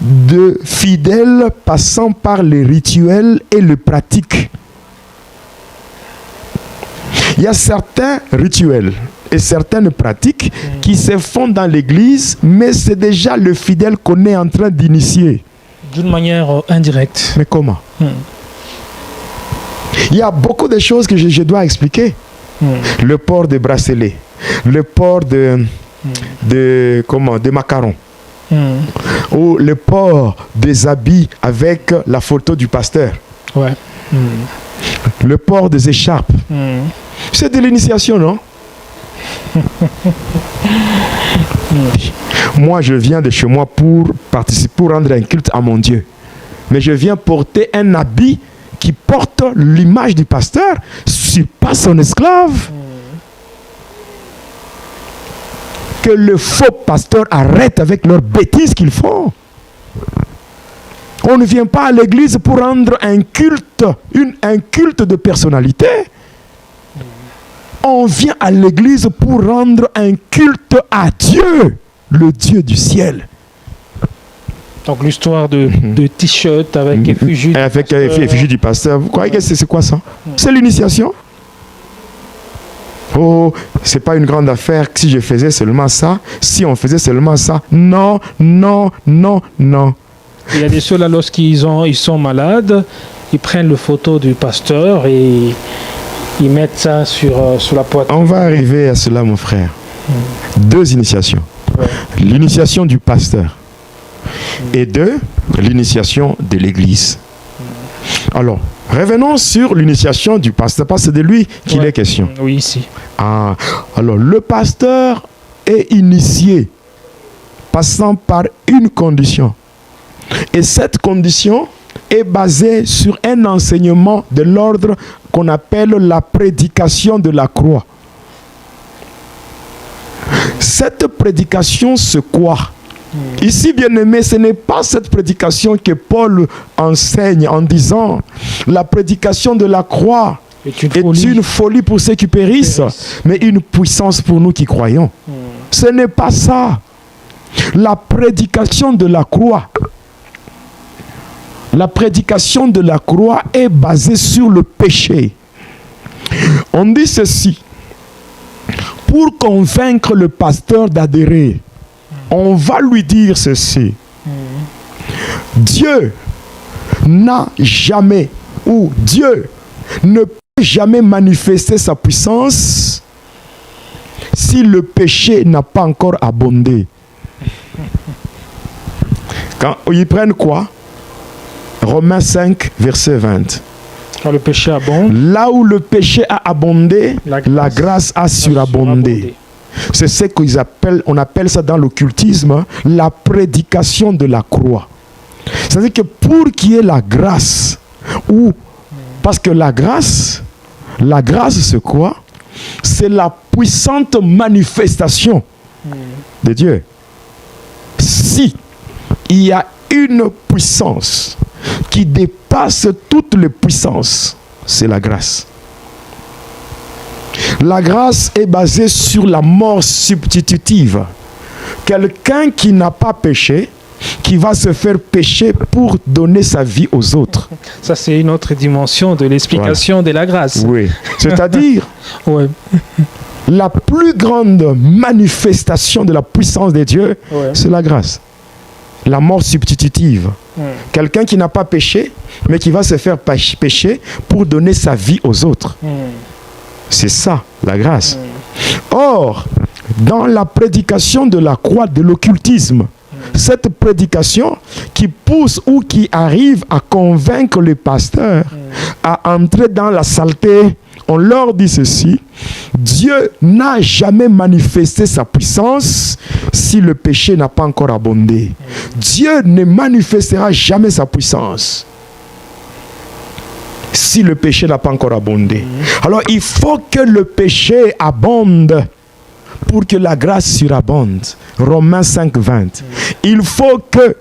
Speaker 2: de fidèles passant par les rituels et les pratiques. Il y a certains rituels et certaines pratiques qui se font dans l'église, mais c'est déjà le fidèle qu'on est en train d'initier.
Speaker 1: D'une manière indirecte.
Speaker 2: Mais comment? Il y a beaucoup de choses que je dois expliquer. Le port des bracelets, le port de macarons, ou le port des habits avec la photo du pasteur.
Speaker 1: Ouais.
Speaker 2: Le port des écharpes. C'est de l'initiation, non? Moi, je viens de chez moi pour participer, pour rendre un culte à mon Dieu. Mais je viens porter un habit qui porte l'image du pasteur. Je ne suis pas son esclave. Que le faux pasteur arrête avec leurs bêtises qu'ils font. On ne vient pas à l'église pour rendre un culte, un culte de personnalité. On vient à l'église pour rendre un culte à Dieu, le Dieu du ciel.
Speaker 1: Donc l'histoire de t-shirt avec effigie
Speaker 2: du pasteur. Vous croyez que c'est quoi ça? C'est l'initiation. Oh, c'est pas une grande affaire si je faisais seulement ça, si on faisait seulement ça. Non, non, non, non.
Speaker 1: Il y a des ceux-là, lorsqu'ils sont malades, ils prennent le photo du pasteur et ils mettent ça sur la poitrine.
Speaker 2: On va arriver à cela, mon frère. Deux initiations. Ouais. L'initiation du pasteur. Et deux, l'initiation de l'église. Alors, revenons sur l'initiation du pasteur, parce que c'est de lui qu'il est question.
Speaker 1: Oui, ici.
Speaker 2: Ah, alors, le pasteur est initié, passant par une condition. Et cette condition est basée sur un enseignement de l'ordre qu'on appelle la prédication de la croix. Cette prédication, c'est quoi? Ici, bien-aimé, ce n'est pas cette prédication que Paul enseigne en disant la prédication de la croix est une folie pour ceux qui périssent, mais une puissance pour nous qui croyons. Ce n'est pas ça. La prédication de la croix est basée sur le péché. On dit ceci: pour convaincre le pasteur d'adhérer, on va lui dire ceci. Dieu n'a jamais, ou Dieu ne peut jamais manifester sa puissance si le péché n'a pas encore abondé. Quand ils prennent quoi? Romains 5, verset 20.
Speaker 1: Quand le péché abonde,
Speaker 2: là où le péché a abondé, la grâce a surabondé. C'est ce qu'on appelle ça dans l'occultisme, la prédication de la croix. C'est-à-dire que pour qu'il y ait la grâce, parce que la grâce c'est quoi? C'est la puissante manifestation de Dieu. Si il y a une puissance qui dépasse toutes les puissances, c'est la grâce. La grâce est basée sur la mort substitutive. Quelqu'un qui n'a pas péché, qui va se faire pécher pour donner sa vie aux autres.
Speaker 1: Ça, c'est une autre dimension de l'explication de la grâce.
Speaker 2: Oui, c'est-à-dire la plus grande manifestation de la puissance de Dieu, c'est la grâce. La mort substitutive. Quelqu'un qui n'a pas péché, mais qui va se faire pécher pour donner sa vie aux autres. C'est ça, la grâce. Or, dans la prédication de la croix, de l'occultisme, cette prédication qui pousse ou qui arrive à convaincre les pasteurs à entrer dans la saleté, on leur dit ceci: Dieu n'a jamais manifesté sa puissance si le péché n'a pas encore abondé. Dieu ne manifestera jamais sa puissance si le péché n'a pas encore abondé. Alors il faut que le péché abonde pour que la grâce surabonde. Romains 5, 20. Il faut que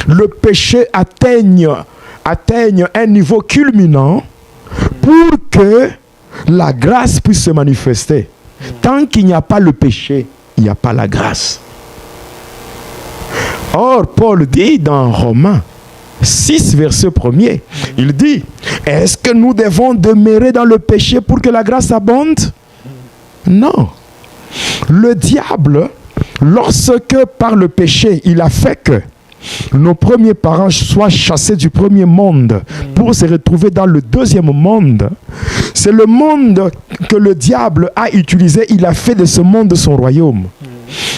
Speaker 2: le péché atteigne un niveau culminant pour que la grâce puisse se manifester. Tant qu'il n'y a pas le péché, il n'y a pas la grâce. Or, Paul dit dans Romains 6, verset 1er, il dit: est-ce que nous devons demeurer dans le péché pour que la grâce abonde? Non. Le diable, lorsque par le péché, il a fait que nos premiers parents soient chassés du premier monde pour se retrouver dans le deuxième monde. C'est le monde que le diable a utilisé. Il a fait de ce monde son royaume.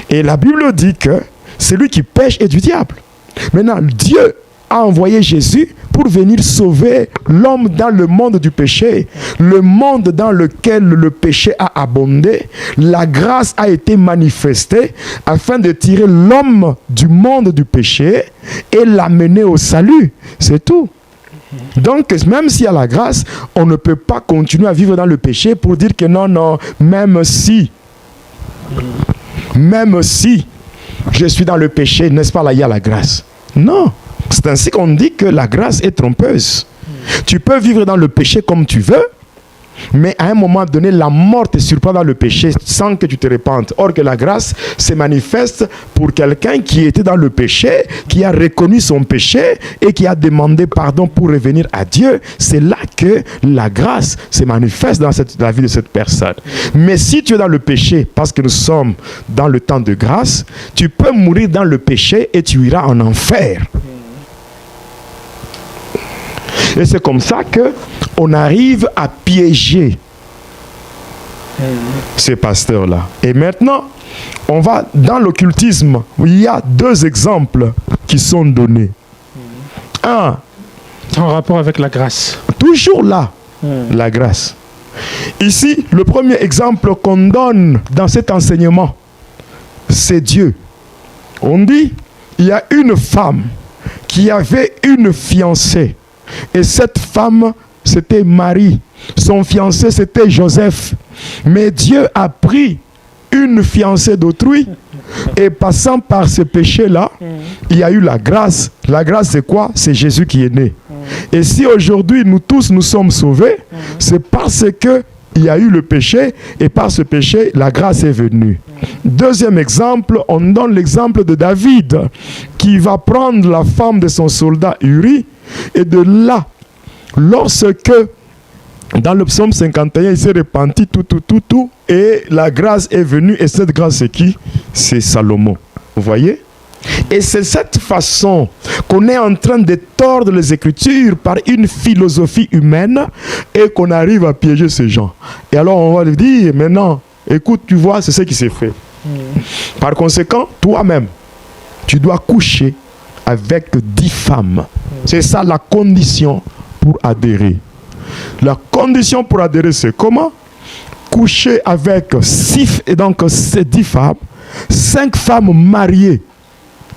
Speaker 2: Et la Bible dit que celui qui pêche est du diable. Maintenant, Dieu a envoyé Jésus pour venir sauver l'homme dans le monde du péché, le monde dans lequel le péché a abondé. La grâce a été manifestée afin de tirer l'homme du monde du péché et l'amener au salut. C'est tout. Donc, même s'il y a la grâce, on ne peut pas continuer à vivre dans le péché pour dire que non, même si je suis dans le péché, n'est-ce pas, là, il y a la grâce. Non. C'est ainsi qu'on dit que la grâce est trompeuse. Tu peux vivre dans le péché comme tu veux, mais à un moment donné, la mort te surprend dans le péché sans que tu te répandes. Or que la grâce se manifeste pour quelqu'un qui était dans le péché, qui a reconnu son péché et qui a demandé pardon pour revenir à Dieu. C'est là que la grâce se manifeste dans la vie de cette personne. Mais si tu es dans le péché, parce que nous sommes dans le temps de grâce, tu peux mourir dans le péché et tu iras en enfer. Et c'est comme ça qu'on arrive à piéger ces pasteurs-là. Et maintenant, on va dans l'occultisme. Il y a deux exemples qui sont donnés. Un.
Speaker 1: En rapport avec la grâce.
Speaker 2: Toujours là, la grâce. Ici, le premier exemple qu'on donne dans cet enseignement, c'est Dieu. On dit, il y a une femme qui avait une fiancée. Et cette femme, c'était Marie. Son fiancé, c'était Joseph. Mais Dieu a pris une fiancée d'autrui. Et passant par ce péché-là, il y a eu la grâce. La grâce, c'est quoi? C'est Jésus qui est né. Et si aujourd'hui, nous tous, nous sommes sauvés, c'est parce que il y a eu le péché. Et par ce péché, la grâce est venue. Deuxième exemple, on donne l'exemple de David, qui va prendre la femme de son soldat Uri. Et de là, lorsque dans le psaume 51, il s'est repenti tout, et la grâce est venue, et cette grâce c'est qui? C'est Salomon. Vous voyez? Et c'est cette façon qu'on est en train de tordre les Écritures par une philosophie humaine et qu'on arrive à piéger ces gens. Et alors on va lui dire, maintenant, écoute, tu vois, c'est ce qui s'est fait. Par conséquent, toi-même, tu dois coucher avec 10 femmes. C'est ça la condition pour adhérer. La condition pour adhérer, c'est comment? Coucher avec 10 femmes, 5 femmes mariées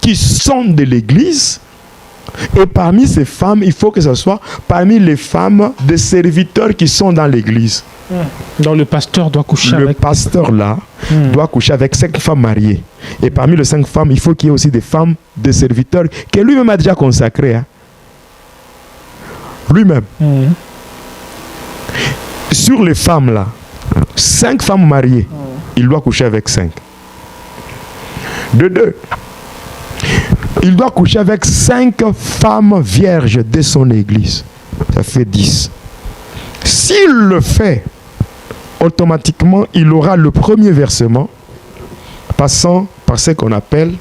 Speaker 2: qui sont de l'église. Et parmi ces femmes, il faut que ce soit parmi les femmes des serviteurs qui sont dans l'église.
Speaker 1: Donc le pasteur doit coucher
Speaker 2: avec... Le pasteur là doit coucher avec 5 femmes mariées. Et parmi les 5 femmes, il faut qu'il y ait aussi des femmes, des serviteurs, que lui-même a déjà consacrées. Hein. Lui-même. Sur les femmes là, 5 femmes mariées, il doit coucher avec 5. De 2. Il doit coucher avec 5 femmes vierges de son église. Ça fait 10. S'il le fait, automatiquement, il aura le premier versement, passant par ce qu'on appelle,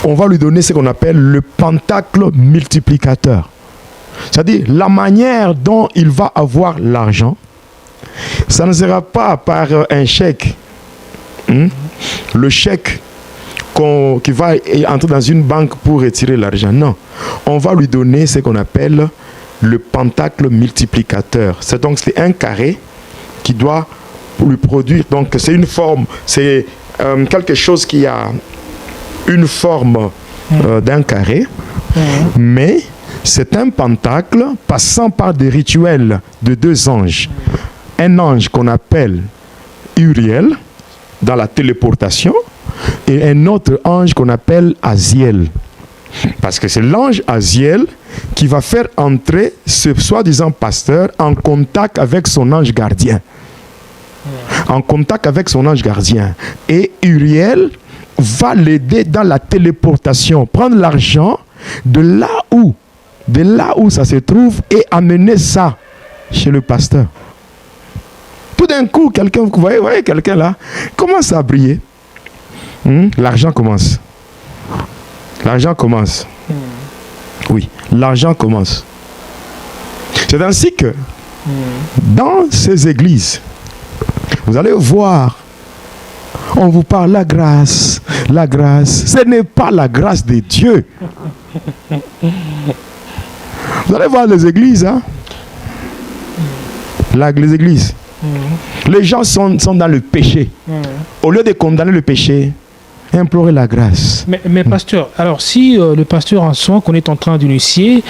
Speaker 2: on va lui donner ce qu'on appelle le pentacle multiplicateur. C'est-à-dire la manière dont il va avoir l'argent, ça ne sera pas par un chèque. Le chèque qui va entrer dans une banque pour retirer l'argent. Non. On va lui donner ce qu'on appelle le pentacle multiplicateur. C'est donc un carré qui doit lui produire. Donc c'est une forme, c'est quelque chose qui a une forme d'un carré, mais c'est un pentacle passant par des rituels de 2 anges. Un ange qu'on appelle Uriel dans la téléportation et un autre ange qu'on appelle Aziel. Parce que c'est l'ange Aziel qui va faire entrer ce soi-disant pasteur en contact avec son ange gardien. En contact avec son ange gardien. Et Uriel va l'aider dans la téléportation, prendre l'argent de là où ça se trouve et amener ça chez le pasteur. Tout d'un coup, quelqu'un, vous voyez quelqu'un là, commence à briller. L'argent commence. L'argent commence. Oui, l'argent commence. C'est ainsi que dans ces églises, vous allez voir, on vous parle la grâce, la grâce. Ce n'est pas la grâce de Dieu. Vous allez voir les églises, hein? Les églises. Les gens sont dans le péché. Au lieu de condamner le péché, implorer la grâce.
Speaker 1: Mais pasteur, alors si le pasteur en soi qu'on est en train d'initier,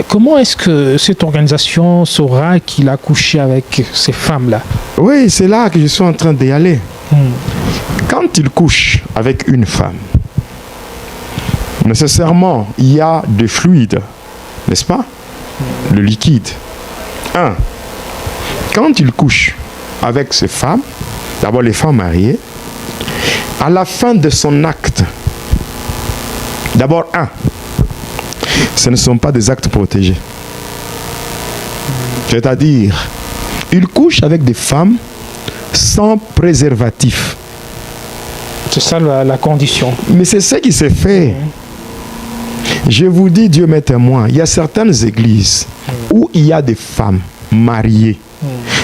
Speaker 1: comment est-ce que cette organisation saura qu'il a couché avec ces femmes-là?
Speaker 2: Oui, c'est là que je suis en train d'y aller. Quand il couche avec une femme, nécessairement, il y a des fluides, n'est-ce pas? Le liquide. Quand il couche avec ces femmes, d'abord les femmes mariées, à la fin de son acte, d'abord, ce ne sont pas des actes protégés. C'est-à-dire, il couche avec des femmes sans préservatif.
Speaker 1: C'est ça la condition.
Speaker 2: Mais c'est ce qui s'est fait. Je vous dis, Dieu m'est témoin, il y a certaines églises où il y a des femmes mariées,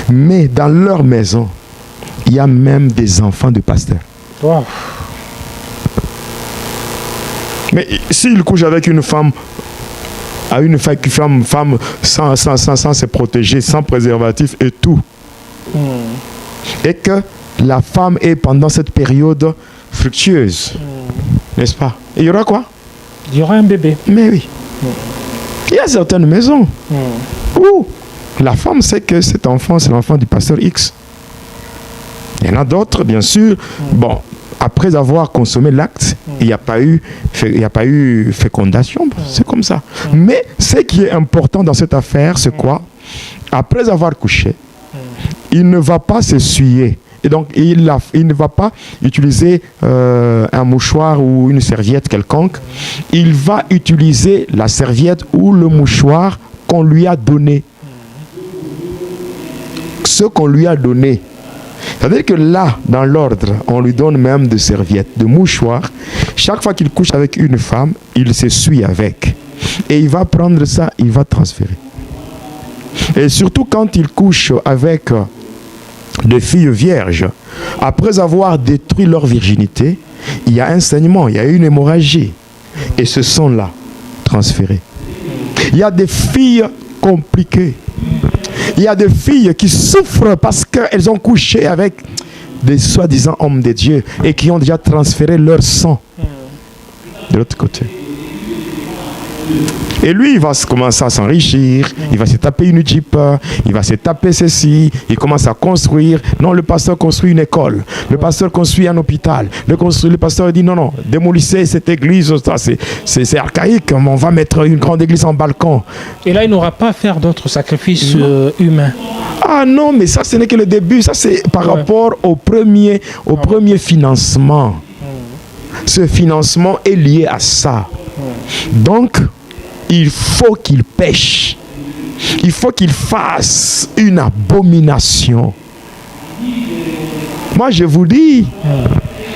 Speaker 2: mais dans leur maison, il y a même des enfants de pasteurs.
Speaker 1: Wow.
Speaker 2: Mais s'il couche avec une femme, femme sans se protéger, sans préservatif et tout, et que la femme est pendant cette période fructueuse, n'est-ce pas? Il y aura quoi?
Speaker 1: Il y aura un bébé.
Speaker 2: Mais oui. Il y a certaines maisons où la femme sait que cet enfant, c'est l'enfant du pasteur X. Il y en a d'autres, bien sûr. Bon, après avoir consommé l'acte, il n'y a pas eu fécondation. C'est comme ça. Mais ce qui est important dans cette affaire, c'est quoi? Après avoir couché, il ne va pas s'essuyer. Et donc, il ne va pas utiliser un mouchoir ou une serviette quelconque. Il va utiliser la serviette ou le mouchoir qu'on lui a donné. Ce qu'on lui a donné. C'est-à-dire que là, dans l'ordre, on lui donne même des serviettes, de mouchoirs. Chaque fois qu'il couche avec une femme, il s'essuie avec. Et il va prendre ça, il va transférer. Et surtout quand il couche avec des filles vierges, après avoir détruit leur virginité, il y a un saignement, il y a une hémorragie. Et ce sang-là, transféré. Il y a des filles compliquées. Il y a des filles qui souffrent parce qu'elles ont couché avec des soi-disant hommes de Dieu et qui ont déjà transféré leur sang de l'autre côté. Et lui, il va commencer à s'enrichir, il va se taper une jeep, il va se taper ceci, il commence à construire. Non, le pasteur construit une école, le pasteur construit un hôpital, le pasteur dit non, démolissez cette église, c'est archaïque, on va mettre une grande église en balcon.
Speaker 1: Et là, il n'aura pas à faire d'autres sacrifices humains.
Speaker 2: Ah non, mais ça, ce n'est que le début, ça c'est par rapport au premier financement. Ce financement est lié à ça. Donc, il faut qu'il pêche. Il faut qu'il fasse une abomination. Moi, je vous dis,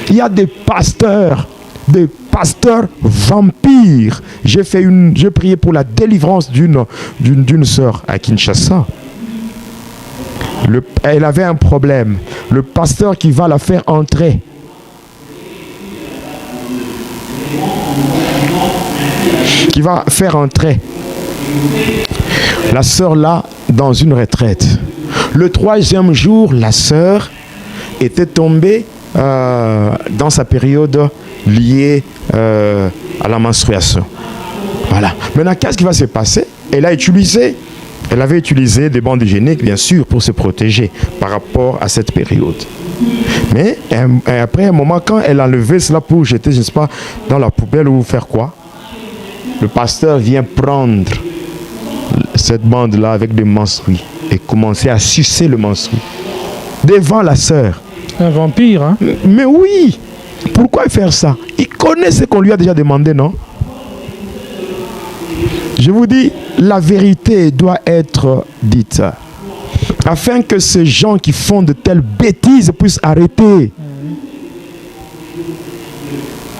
Speaker 2: il y a des pasteurs vampires. J'ai prié pour la délivrance d'une sœur à Kinshasa. Elle avait un problème. Le pasteur qui va la faire entrer. Qui va faire entrer la sœur là dans une retraite. Le 3e jour, la sœur était tombée dans sa période liée à la menstruation. Voilà. Maintenant, qu'est-ce qui va se passer? Elle avait utilisé des bandes hygiéniques, bien sûr, pour se protéger par rapport à cette période. Mais après un moment, quand elle a levé cela pour jeter, je ne sais pas, dans la poubelle ou faire quoi, le pasteur vient prendre cette bande-là avec des menstrues et commencer à sucer le menstru devant la sœur.
Speaker 1: Un vampire, hein?
Speaker 2: Mais oui! Pourquoi faire ça? Il connaît ce qu'on lui a déjà demandé, non? Je vous dis, la vérité doit être dite. Afin que ces gens qui font de telles bêtises puissent arrêter.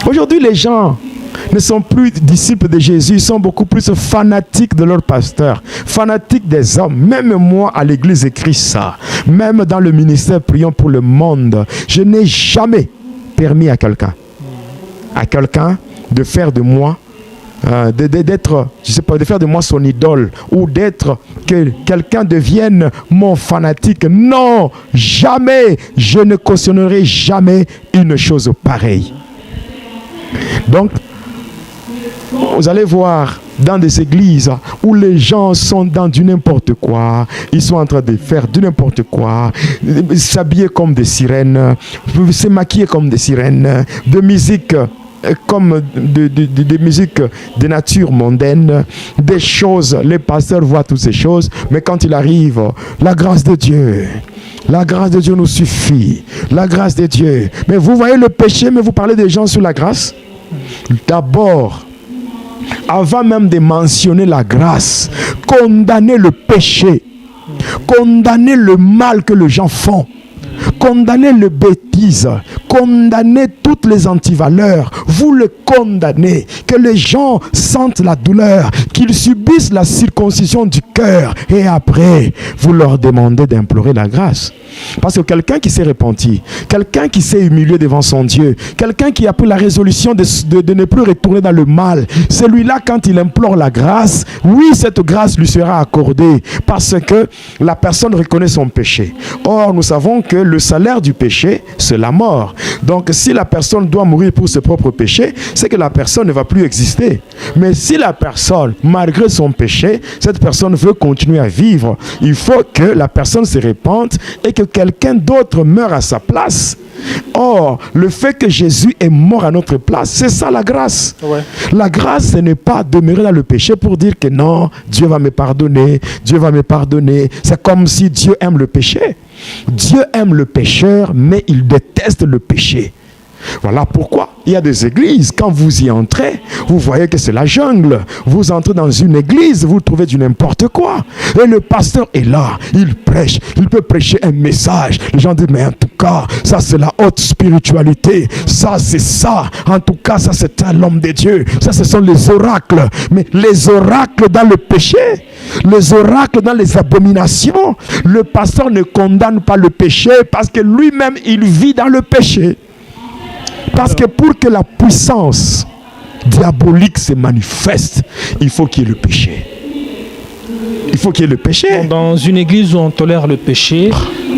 Speaker 2: Aujourd'hui, les gens ne sont plus disciples de Jésus, ils sont beaucoup plus fanatiques de leur pasteur, fanatiques des hommes. Même moi, à l'église, j'écris ça. Même dans le ministère, prions pour le monde. Je n'ai jamais permis à quelqu'un de faire de moi, d'être, je sais pas, de faire de moi son idole, ou d'être, que quelqu'un devienne mon fanatique. Non, jamais, je ne cautionnerai jamais une chose pareille. Donc, vous allez voir dans des églises où les gens sont dans du n'importe quoi, ils sont en train de faire du n'importe quoi, s'habiller comme des sirènes, se maquiller comme des sirènes, de musique comme de musique de nature mondaine, des choses, les pasteurs voient toutes ces choses, mais quand il arrive, la grâce de Dieu nous suffit, la grâce de Dieu. Mais vous voyez le péché, mais vous parlez des gens sur la grâce. D'abord, avant même de mentionner la grâce, condamner le péché, condamner le mal que les gens font, condamner le bêtise, condamner toutes les antivaleurs, vous le condamnez, que les gens sentent la douleur, qu'ils subissent la circoncision du cœur, et après, vous leur demandez d'implorer la grâce. Parce que quelqu'un qui s'est repenti, quelqu'un qui s'est humilié devant son Dieu, quelqu'un qui a pris la résolution de ne plus retourner dans le mal, celui-là, quand il implore la grâce, oui, cette grâce lui sera accordée parce que la personne reconnaît son péché. Or, nous savons que le salaire du péché, c'est la mort. Donc, si la personne doit mourir pour ses propres péchés, c'est que la personne ne va plus exister. Mais si la personne, malgré son péché, cette personne veut continuer à vivre, il faut que la personne se repente et que quelqu'un d'autre meure à sa place. Or, le fait que Jésus est mort à notre place, c'est ça la grâce. Ouais. La grâce, ce n'est pas demeurer dans le péché pour dire que non, Dieu va me pardonner, Dieu va me pardonner. C'est comme si Dieu aime le péché. Dieu aime le pécheur, mais il déteste le péché. Voilà pourquoi il y a des églises, quand vous y entrez, vous voyez que c'est la jungle. Vous entrez dans une église, vous trouvez du n'importe quoi. Et le pasteur est là, il prêche, il peut prêcher un message. Les gens disent, mais en tout cas, ça c'est la haute spiritualité. Ça c'est ça. En tout cas, ça c'est l'homme de Dieu. Ça ce sont les oracles. Mais les oracles dans le péché, les oracles dans les abominations, le pasteur ne condamne pas le péché parce que lui-même, il vit dans le péché. Parce que pour que la puissance diabolique se manifeste, il faut qu'il y ait le péché. Il faut qu'il y ait le péché.
Speaker 1: Dans une église où on tolère le péché,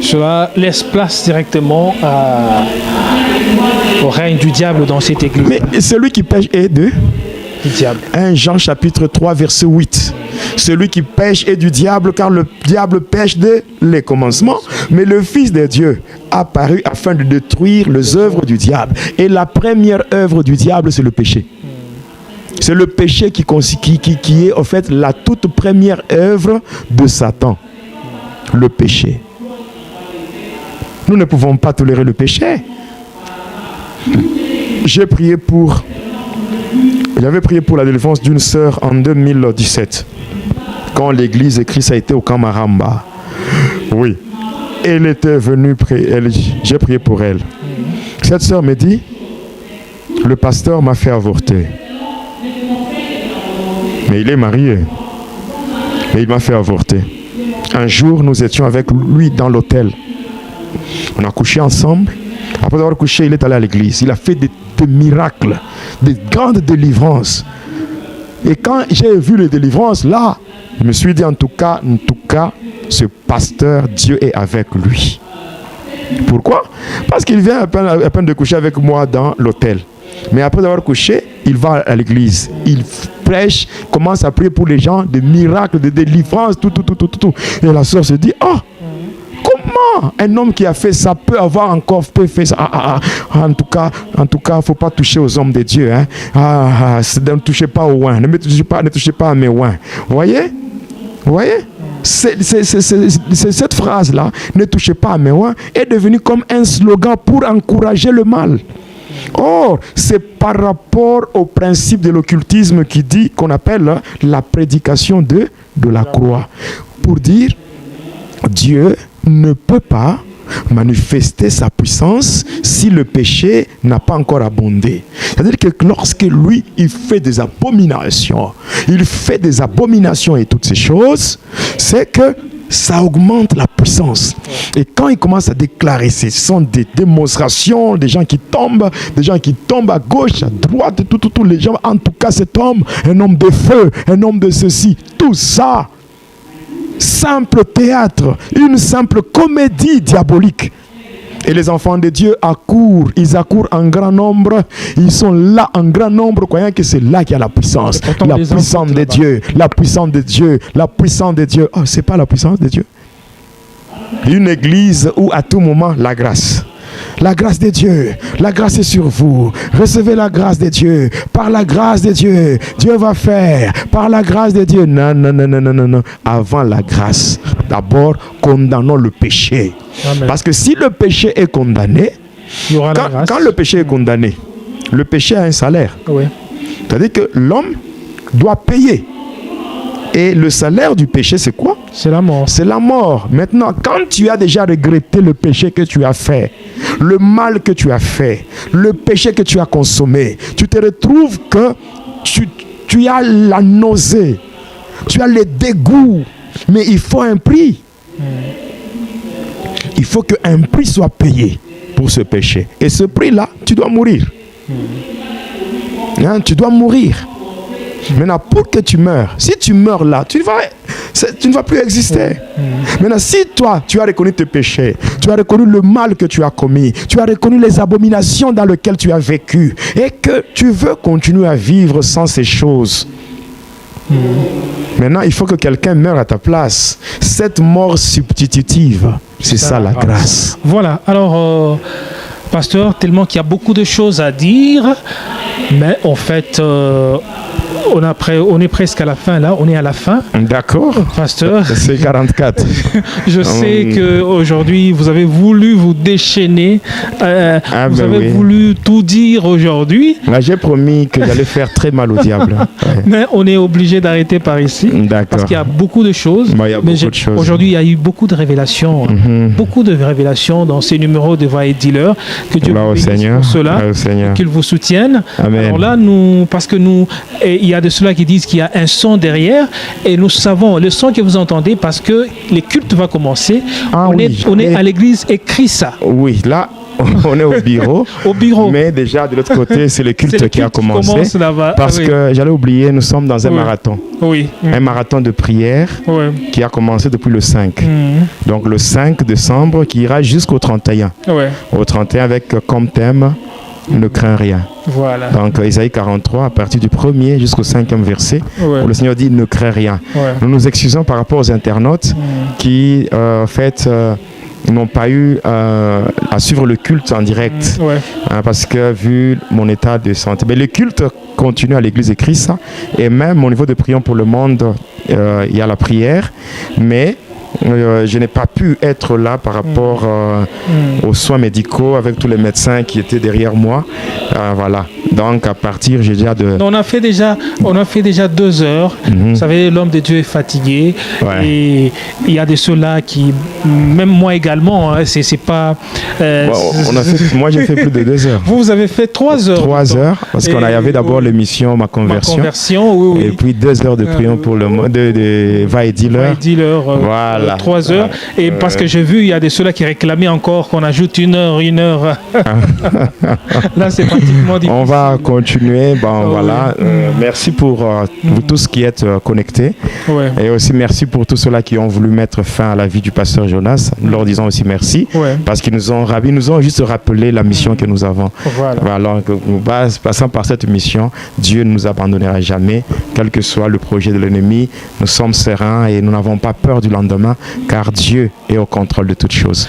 Speaker 1: cela laisse place directement au règne du diable dans cette église.
Speaker 2: Mais celui qui pêche est du
Speaker 1: diable.
Speaker 2: 1 Jean chapitre 3 verset 8. Celui qui pêche est du diable, car le diable pêche dès les commencements. Mais le Fils de Dieu apparu afin de détruire les œuvres du diable. Et la première œuvre du diable, c'est le péché. C'est le péché qui est en fait la toute première œuvre de Satan. Le péché. Nous ne pouvons pas tolérer le péché. J'avais prié pour la délivrance d'une sœur en 2017. Quand l'église de Christ a été au camp Maramba. Oui. Elle était venue, j'ai prié pour elle. Cette sœur me dit, le pasteur m'a fait avorter. Mais il est marié. Mais il m'a fait avorter. Un jour, nous étions avec lui dans l'hôtel. On a couché ensemble. Après avoir couché, il est allé à l'église. Il a fait des miracles, des grandes délivrances. Et quand j'ai vu les délivrances, là, je me suis dit, en tout cas, ce pasteur, Dieu est avec lui. Pourquoi? Parce qu'il vient à peine de coucher avec moi dans l'hôtel. Mais après avoir couché, il va à l'église. Il prêche, commence à prier pour les gens, des miracles, des délivrances, tout. Et la soeur se dit, oh, comment un homme qui a fait ça peut avoir encore fait ça? En tout cas, il ne faut pas toucher aux hommes de Dieu. Hein? Ne touchez pas aux oins. Ne touchez pas à mes oins. Vous voyez? C'est cette phrase-là, ne touchez pas à mes oins, est devenue comme un slogan pour encourager le mal. Or, c'est par rapport au principe de l'occultisme qu'on appelle la prédication de la croix. Pour dire, Dieu ne peut pas manifester sa puissance si le péché n'a pas encore abondé. C'est-à-dire que lorsque lui, il fait des abominations et toutes ces choses, c'est que ça augmente la puissance. Et quand il commence à déclarer, ce sont des démonstrations, des gens qui tombent à gauche, à droite, tous les gens. En tout cas, cet homme, un homme de feu, un homme de ceci, tout ça, simple théâtre, une simple comédie diabolique. Et les enfants de Dieu accourent, ils accourent en grand nombre, ils sont là en grand nombre, croyant que c'est là qu'il y a la puissance. La puissance de Dieu, la puissance de Dieu, la puissance de Dieu. Oh, c'est pas la puissance de Dieu. Une église où à tout moment, la grâce. La grâce de Dieu, la grâce est sur vous. Recevez la grâce de Dieu. Par la grâce de Dieu, Dieu va faire. Par la grâce de Dieu. Non. Avant la grâce, d'abord, condamnons le péché. Amen. Parce que si le péché est condamné, quand le péché est condamné, le péché a un salaire. Oui. C'est-à-dire que l'homme doit payer. Et le salaire du péché, c'est quoi?
Speaker 1: C'est la mort.
Speaker 2: C'est la mort. Maintenant, quand tu as déjà regretté le péché que tu as fait, le mal que tu as fait, le péché que tu as consommé, tu te retrouves que tu as la nausée, tu as le dégoût, mais il faut un prix. Il faut qu'un prix soit payé pour ce péché. Et ce prix-là, tu dois mourir. Hein, tu dois mourir. Maintenant, pour que tu meurs, si tu meurs là, tu ne vas plus exister. Maintenant, si toi, tu as reconnu tes péchés, tu as reconnu le mal que tu as commis, tu as reconnu les abominations dans lesquelles tu as vécu, et que tu veux continuer à vivre sans ces choses, maintenant, il faut que quelqu'un meure à ta place. Cette mort substitutive, c'est ça la grâce.
Speaker 1: Voilà, alors... pasteur, tellement qu'il y a beaucoup de choses à dire, mais en fait, on est presque à la fin là, on est à la fin.
Speaker 2: D'accord.
Speaker 1: Pasteur.
Speaker 2: C'est 44.
Speaker 1: Je sais qu'aujourd'hui, vous avez voulu vous déchaîner, vous avez voulu tout dire aujourd'hui.
Speaker 2: J'ai promis que j'allais faire très mal au diable. Ouais.
Speaker 1: Mais on est obligé d'arrêter par ici.
Speaker 2: D'accord.
Speaker 1: Parce qu'il y a beaucoup de choses. Aujourd'hui, il y a eu beaucoup de révélations. Beaucoup de révélations dans ces numéros de Voix et Dealer. Que Dieu vous bénisse pour cela, qu'il vous soutienne. Amen. Alors là, parce que il y a de ceux-là qui disent qu'il y a un son derrière, et nous savons le son que vous entendez parce que les cultes vont commencer. On est à l'église écrit ça.
Speaker 2: Oui, là. On est au bureau.
Speaker 1: Au bureau.
Speaker 2: Mais déjà, de l'autre côté, c'est le culte qui a commencé. Parce que j'allais oublier, nous sommes dans un marathon.
Speaker 1: Oui.
Speaker 2: Un marathon de prière qui a commencé depuis le 5. Donc le 5 décembre qui ira jusqu'au 31. Au 31 avec comme thème ne crains rien.
Speaker 1: Voilà.
Speaker 2: Donc Isaïe 43, à partir du 1er jusqu'au 5e verset, où le Seigneur dit ne crains rien. Nous nous excusons par rapport aux internautes qui, en fait... n'ont pas eu à suivre le culte en direct parce que vu mon état de santé, mais le culte continue à l'église de Christ et même au niveau de prions pour le monde il y a la prière, mais je n'ai pas pu être là par rapport aux soins médicaux avec tous les médecins qui étaient derrière moi. Voilà. Donc à partir
Speaker 1: On a fait déjà 2 heures. Vous savez, l'homme de Dieu est fatigué. Et il y a de ceux-là qui, même moi également, c'est pas...
Speaker 2: moi j'ai fait plus de 2 heures.
Speaker 1: Vous avez fait 3 heures.
Speaker 2: 3 heures, parce qu'on avait d'abord l'émission Ma Conversion. Et puis 2 heures de prions pour le monde de Va et Dealer. Voilà.
Speaker 1: 3 heures. Et parce que j'ai vu, il y a de ceux-là qui réclamaient encore qu'on ajoute 1 heure. Là, c'est pratiquement difficile.
Speaker 2: On va continuer. Voilà. Merci pour vous tous qui êtes connectés. Et aussi merci pour tous ceux-là qui ont voulu mettre fin à la vie du pasteur Jonas. Nous leur disons aussi merci. Parce qu'ils nous ont juste rappelé la mission que nous avons. Voilà. Alors, passant par cette mission, Dieu ne nous abandonnera jamais, quel que soit le projet de l'ennemi. Nous sommes sereins et nous n'avons pas peur du lendemain, car Dieu est au contrôle de toutes choses.